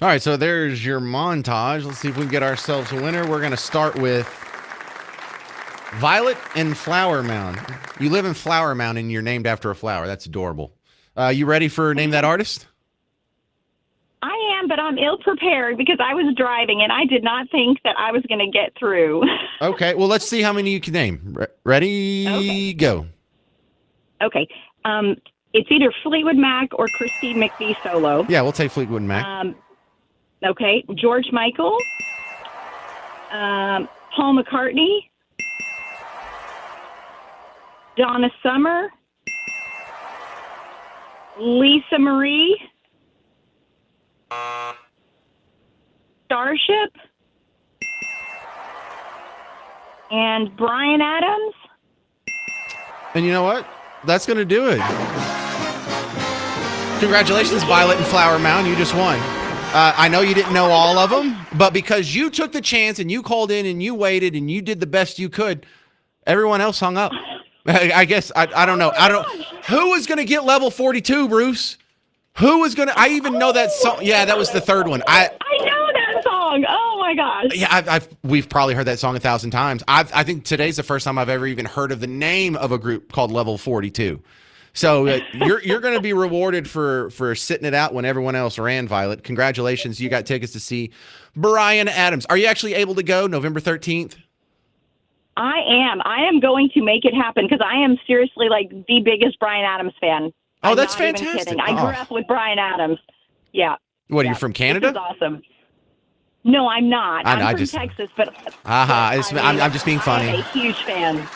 All right, so there's your montage. Let's see if we can get ourselves a winner. We're going to start with Violet and Flower Mound. You live in Flower Mound and you're named after a flower. That's adorable. You ready for Name That Artist? I am, but I'm ill prepared because I was driving and I did not think that I was going to get through. Okay, well, let's see how many you can name. Ready? Okay. Go. Okay. It's either Fleetwood Mac or Christine McVie solo. Yeah, we'll take Fleetwood Mac. Okay. George Michael. Paul McCartney. Donna Summer. Lisa Marie. Starship. And Bryan Adams. And you know what? That's going to do it. Congratulations, Violet and Flower Mound. You just won. I know you didn't know all of them, but because you took the chance and you called in and you waited and you did the best you could, everyone else hung up. I guess, I don't know. Who was going to get level 42, Bruce? Who was going to, I even know that song. Yeah, that was the third one. I know that song. Oh my gosh. Yeah, we've probably heard that song 1,000 times. I think today's the first time I've ever even heard of the name of a group called Level 42. So you're going to be rewarded for sitting it out when everyone else ran, Violet. Congratulations. You got tickets to see Bryan Adams. Are you actually able to go November 13th? I am. I am going to make it happen because I am seriously like the biggest Bryan Adams fan. Oh, that's I'm not fantastic. Even kidding. I grew up with Bryan Adams. Yeah. What, are you from Canada? This is awesome. No, I'm not. I'm from Texas, but I'm just being funny. I'm a huge fan.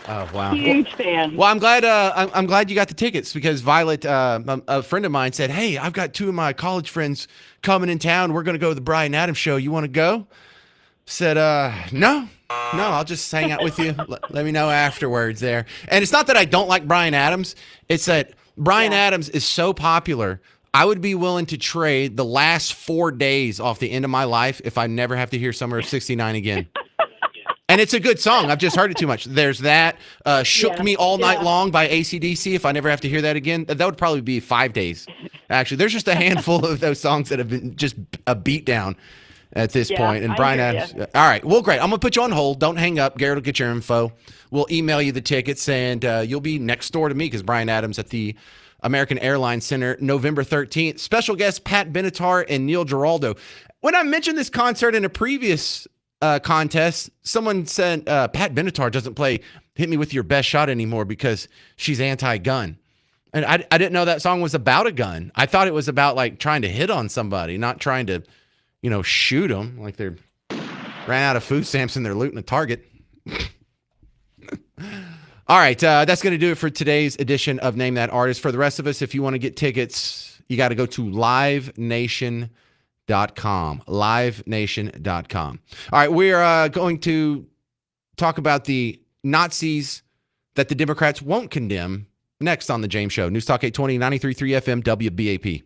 Oh, wow. Huge fan. Well, I'm glad you got the tickets because Violet, a friend of mine said, hey, I've got 2 of my college friends coming in town. We're going to go to the Bryan Adams show. You want to go? Said, no, I'll just hang out with you. Let me know afterwards there. And it's not that I don't like Bryan Adams. It's that Bryan Adams is so popular. I would be willing to trade the last 4 days off the end of my life if I never have to hear Summer of 69 again. And it's a good song. I've just heard it too much. There's that. Shook Me All Night Long by AC/DC. If I never have to hear that again, that would probably be 5 days. Actually, there's just a handful of those songs that have been just a beat down. at this Yeah, point. And I Brian hear Adams. ya. All right. Well, great. I'm going to put you on hold. Don't hang up. Garrett will get your info. We'll email you the tickets, and you'll be next door to me because Brian Adams at the American Airlines Center, November 13th. Special guests Pat Benatar and Neil Giraldo. When I mentioned this concert in a previous contest, someone said Pat Benatar doesn't play Hit Me With Your Best Shot anymore because she's anti-gun. And I didn't know that song was about a gun. I thought it was about like trying to hit on somebody, not trying to, shoot them like they're ran out of food stamps and they're looting a Target. All right, that's going to do it for today's edition of Name That Artist. For the rest of us, if you want to get tickets, you got to go to livenation.com. Livenation.com. All right, we're going to talk about the Nazis that the Democrats won't condemn next on The James Show. News Talk 820, 93.3 FM, WBAP.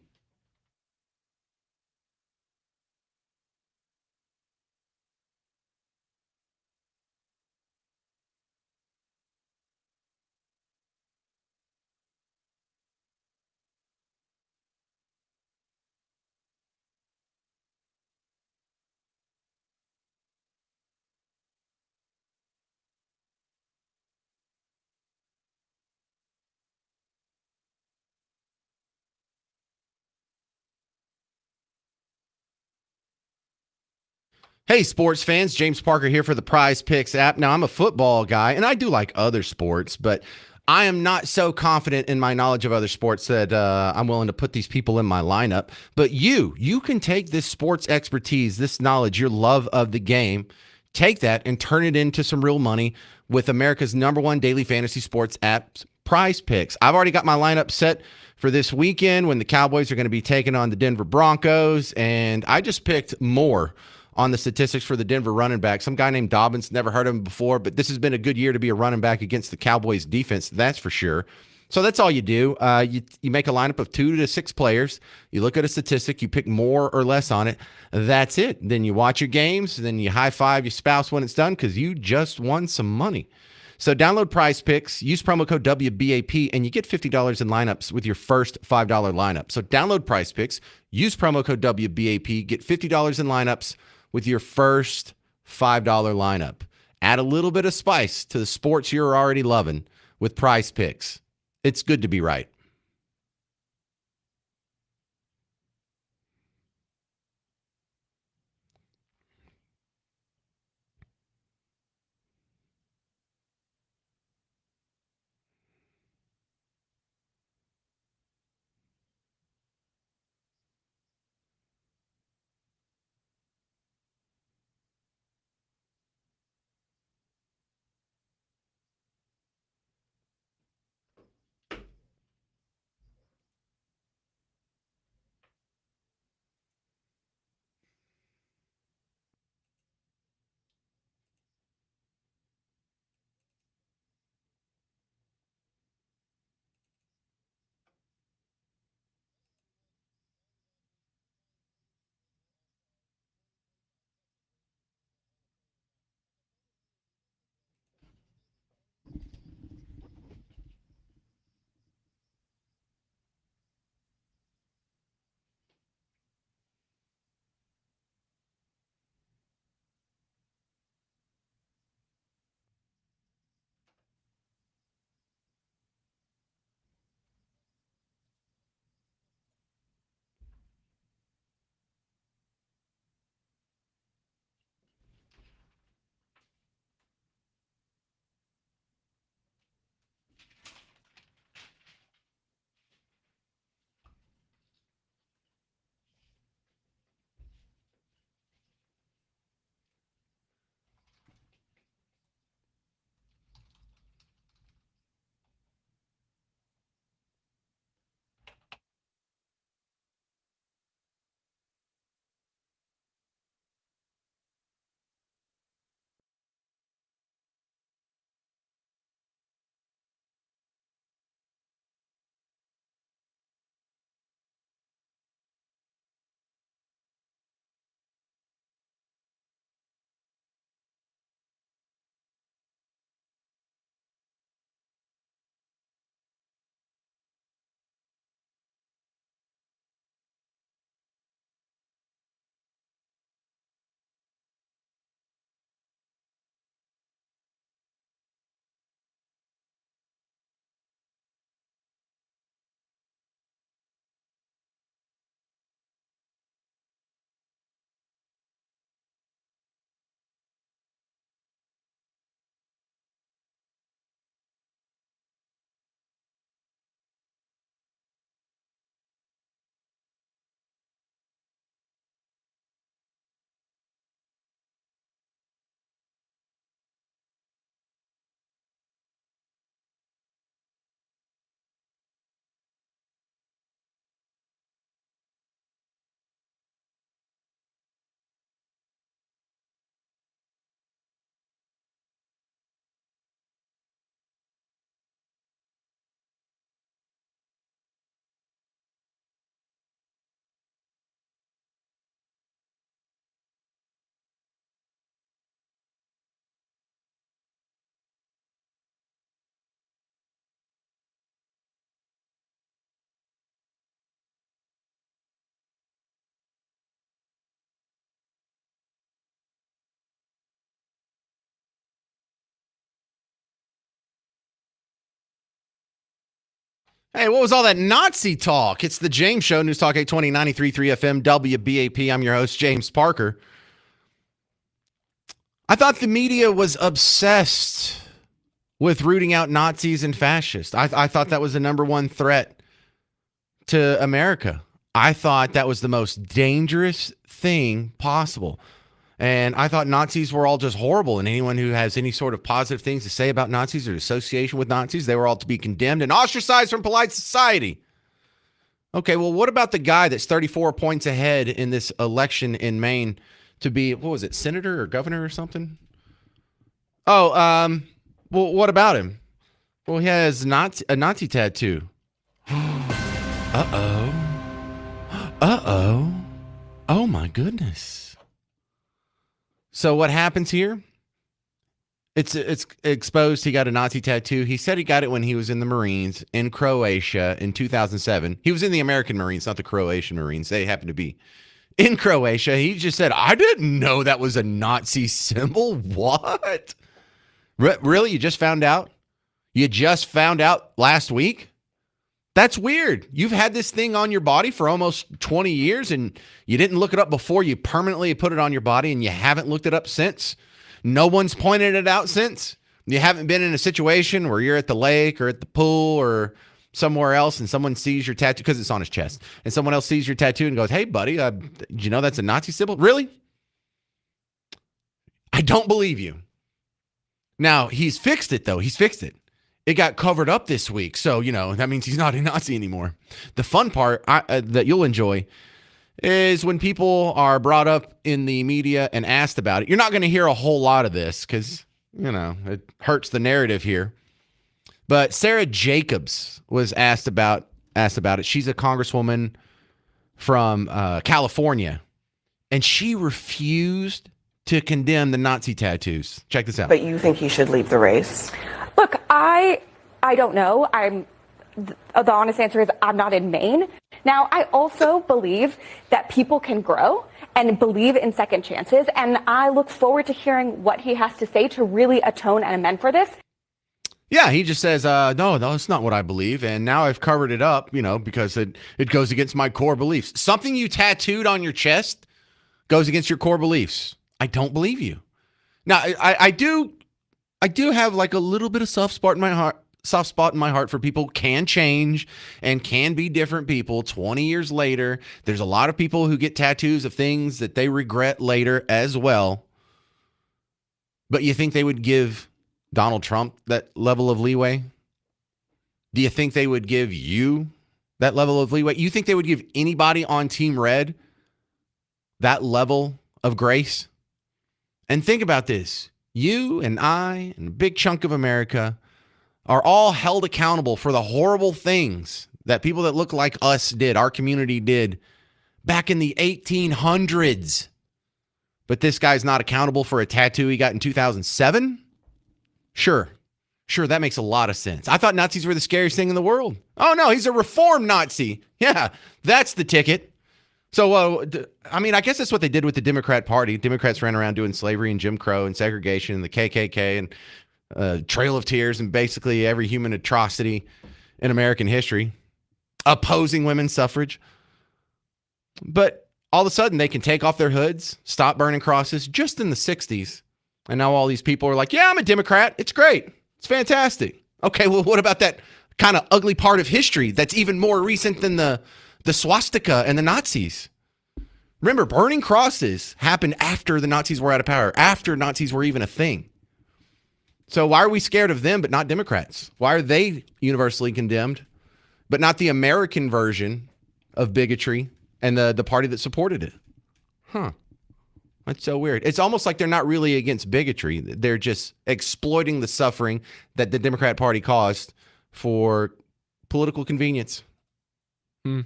Hey, sports fans, James Parker here for the Prize Picks app. Now, I'm a football guy, and I do like other sports, but I am not so confident in my knowledge of other sports that I'm willing to put these people in my lineup. But you can take this sports expertise, this knowledge, your love of the game, take that and turn it into some real money with America's #1 daily fantasy sports app, Prize Picks. I've already got my lineup set for this weekend when the Cowboys are going to be taking on the Denver Broncos, and I just picked more on the statistics for the Denver running back. Some guy named Dobbins, never heard of him before, but this has been a good year to be a running back against the Cowboys defense, that's for sure. So that's all you do. You make a lineup of 2 to 6 players. You look at a statistic, you pick more or less on it. That's it. Then you watch your games, then you high five your spouse when it's done because you just won some money. So download Prize Picks, use promo code WBAP, and you get $50 in lineups with your first $5 lineup. So download Prize Picks, use promo code WBAP, get $50 in lineups with your first $5 lineup. Add a little bit of spice to the sports you're already loving with Prize Picks. It's good to be right. Hey, what was all that Nazi talk? It's the James Show, News Talk 820, 93.3 FM, WBAP. I'm your host, James Parker. I thought the media was obsessed with rooting out Nazis and fascists. I thought that was the number one threat to America. I thought that was the most dangerous thing possible. And I thought Nazis were all just horrible, and anyone who has any sort of positive things to say about Nazis or association with Nazis, they were all to be condemned and ostracized from polite society. Okay, well, what about the guy that's 34 points ahead in this election in Maine to be, what was it, senator or governor or something? Oh, well, what about him? Well, he has a Nazi tattoo. Uh-oh. Uh-oh. Oh, my goodness. So what happens here? It's exposed he got a Nazi tattoo. He said he got it when he was in the Marines in Croatia in 2007. He was in the American Marines, not the Croatian Marines. They happened to be in Croatia. He just said, I didn't know that was a Nazi symbol. What? Really? You just found out? You just found out last week? That's weird. You've had this thing on your body for almost 20 years and you didn't look it up before you permanently put it on your body, and you haven't looked it up since. No one's pointed it out since. You haven't been in a situation where you're at the lake or at the pool or somewhere else and someone sees your tattoo because it's on his chest, and someone else sees your tattoo and goes, hey, buddy, did you know that's a Nazi symbol? Really? I don't believe you. Now, he's fixed it, though. He's fixed it. It got covered up this week, so, that means he's not a Nazi anymore. The fun part that you'll enjoy is when people are brought up in the media and asked about it. You're not going to hear a whole lot of this because, it hurts the narrative here. But Sarah Jacobs was asked about it. She's a congresswoman from California, and she refused to condemn the Nazi tattoos. Check this out. But you think he should leave the race? Look, I don't know. The honest answer is I'm not in Maine. Now, I also believe that people can grow and believe in second chances. And I look forward to hearing what he has to say to really atone and amend for this. Yeah, he just says, no, that's not what I believe. And now I've covered it up, because it goes against my core beliefs. Something you tattooed on your chest goes against your core beliefs. I don't believe you. Now, I do have like a little bit of soft spot in my heart for people who can change and can be different people 20 years later. There's a lot of people who get tattoos of things that they regret later as well. But you think they would give Donald Trump that level of leeway? Do you think they would give you that level of leeway? You think they would give anybody on Team Red that level of grace? And think about this. You and I and a big chunk of America are all held accountable for the horrible things that people that look like us did, our community did, back in the 1800s. But this guy's not accountable for a tattoo he got in 2007? Sure, that makes a lot of sense. I thought Nazis were the scariest thing in the world. Oh, no, he's a reformed Nazi. Yeah, that's the ticket. So, I guess that's what they did with the Democrat Party. Democrats ran around doing slavery and Jim Crow and segregation and the KKK and Trail of Tears and basically every human atrocity in American history, opposing women's suffrage. But all of a sudden, they can take off their hoods, stop burning crosses just in the 60s. And now all these people are like, yeah, I'm a Democrat. It's great. It's fantastic. Okay, well, what about that kind of ugly part of history that's even more recent than the swastika and the Nazis? Remember, burning crosses happened after the Nazis were out of power, after Nazis were even a thing. So why are we scared of them but not Democrats? Why are they universally condemned but not the American version of bigotry and the party that supported it? Huh. That's so weird. It's almost like they're not really against bigotry. They're just exploiting the suffering that the Democrat Party caused for political convenience. All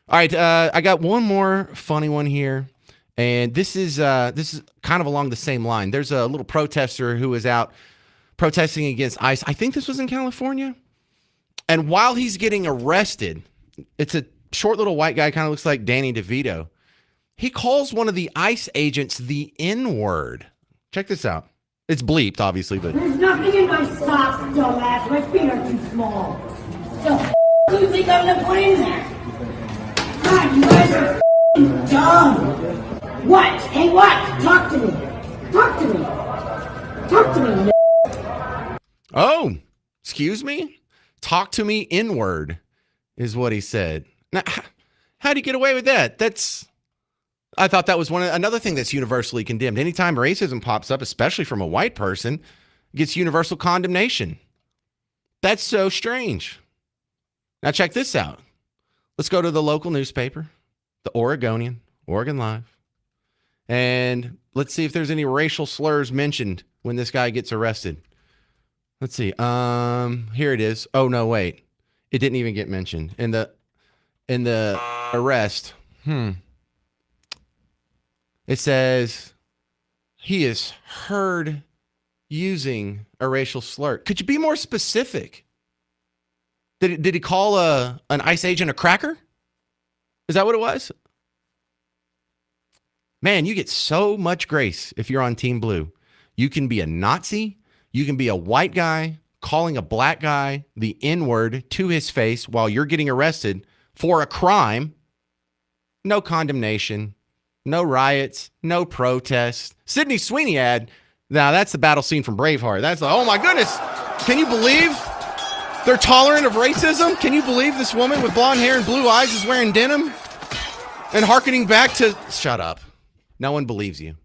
right, I got one more funny one here, and this is kind of along the same line. There's a little protester who was out protesting against ICE. I think this was in California. And while he's getting arrested, it's a short little white guy, kind of looks like Danny DeVito. He calls one of the ICE agents the N-word. Check this out. It's bleeped, obviously, but There's nothing in my socks, dumbass. My feet are too small. Who do you think I'm gonna put in there? God, you guys are dumb. What? Hey, what? Talk to me. Talk to me. Talk to me. Oh, excuse me? Talk to me inward is what he said. Now, how do you get away with that? I thought that was another thing that's universally condemned. Anytime racism pops up, especially from a white person, it gets universal condemnation. That's so strange. Now check this out. Let's go to the local newspaper, the Oregonian, Oregon Live, and let's see if there's any racial slurs mentioned when this guy gets arrested. Let's see. Here it is. Oh no, wait. It didn't even get mentioned in the arrest. It says he is heard using a racial slur. Could you be more specific? Did he call an ICE agent a cracker? Is that what it was? Man, you get so much grace if you're on Team Blue. You can be a Nazi. You can be a white guy calling a black guy the N-word to his face while you're getting arrested for a crime. No condemnation, no riots, no protests. Sydney Sweeney ad. Now that's the battle scene from Braveheart. That's oh my goodness. Can you believe they're tolerant of racism? Can you believe this woman with blonde hair and blue eyes is wearing denim and hearkening back to, shut up. No one believes you.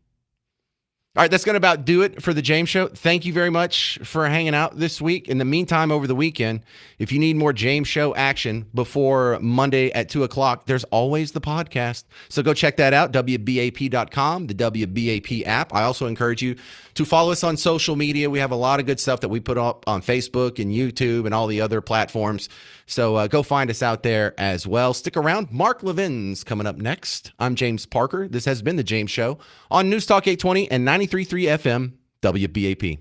All right, that's going to about do it for the James Show. Thank you very much for hanging out this week. In the meantime, over the weekend, if you need more James Show action before Monday at 2 o'clock, there's always the podcast. So go check that out, WBAP.com, the WBAP app. I also encourage you to follow us on social media. We have a lot of good stuff that we put up on Facebook and YouTube and all the other platforms. So go find us out there as well. Stick around. Mark Levin's coming up next. I'm James Parker. This has been The James Show on News Talk 820 and 93.3 FM WBAP.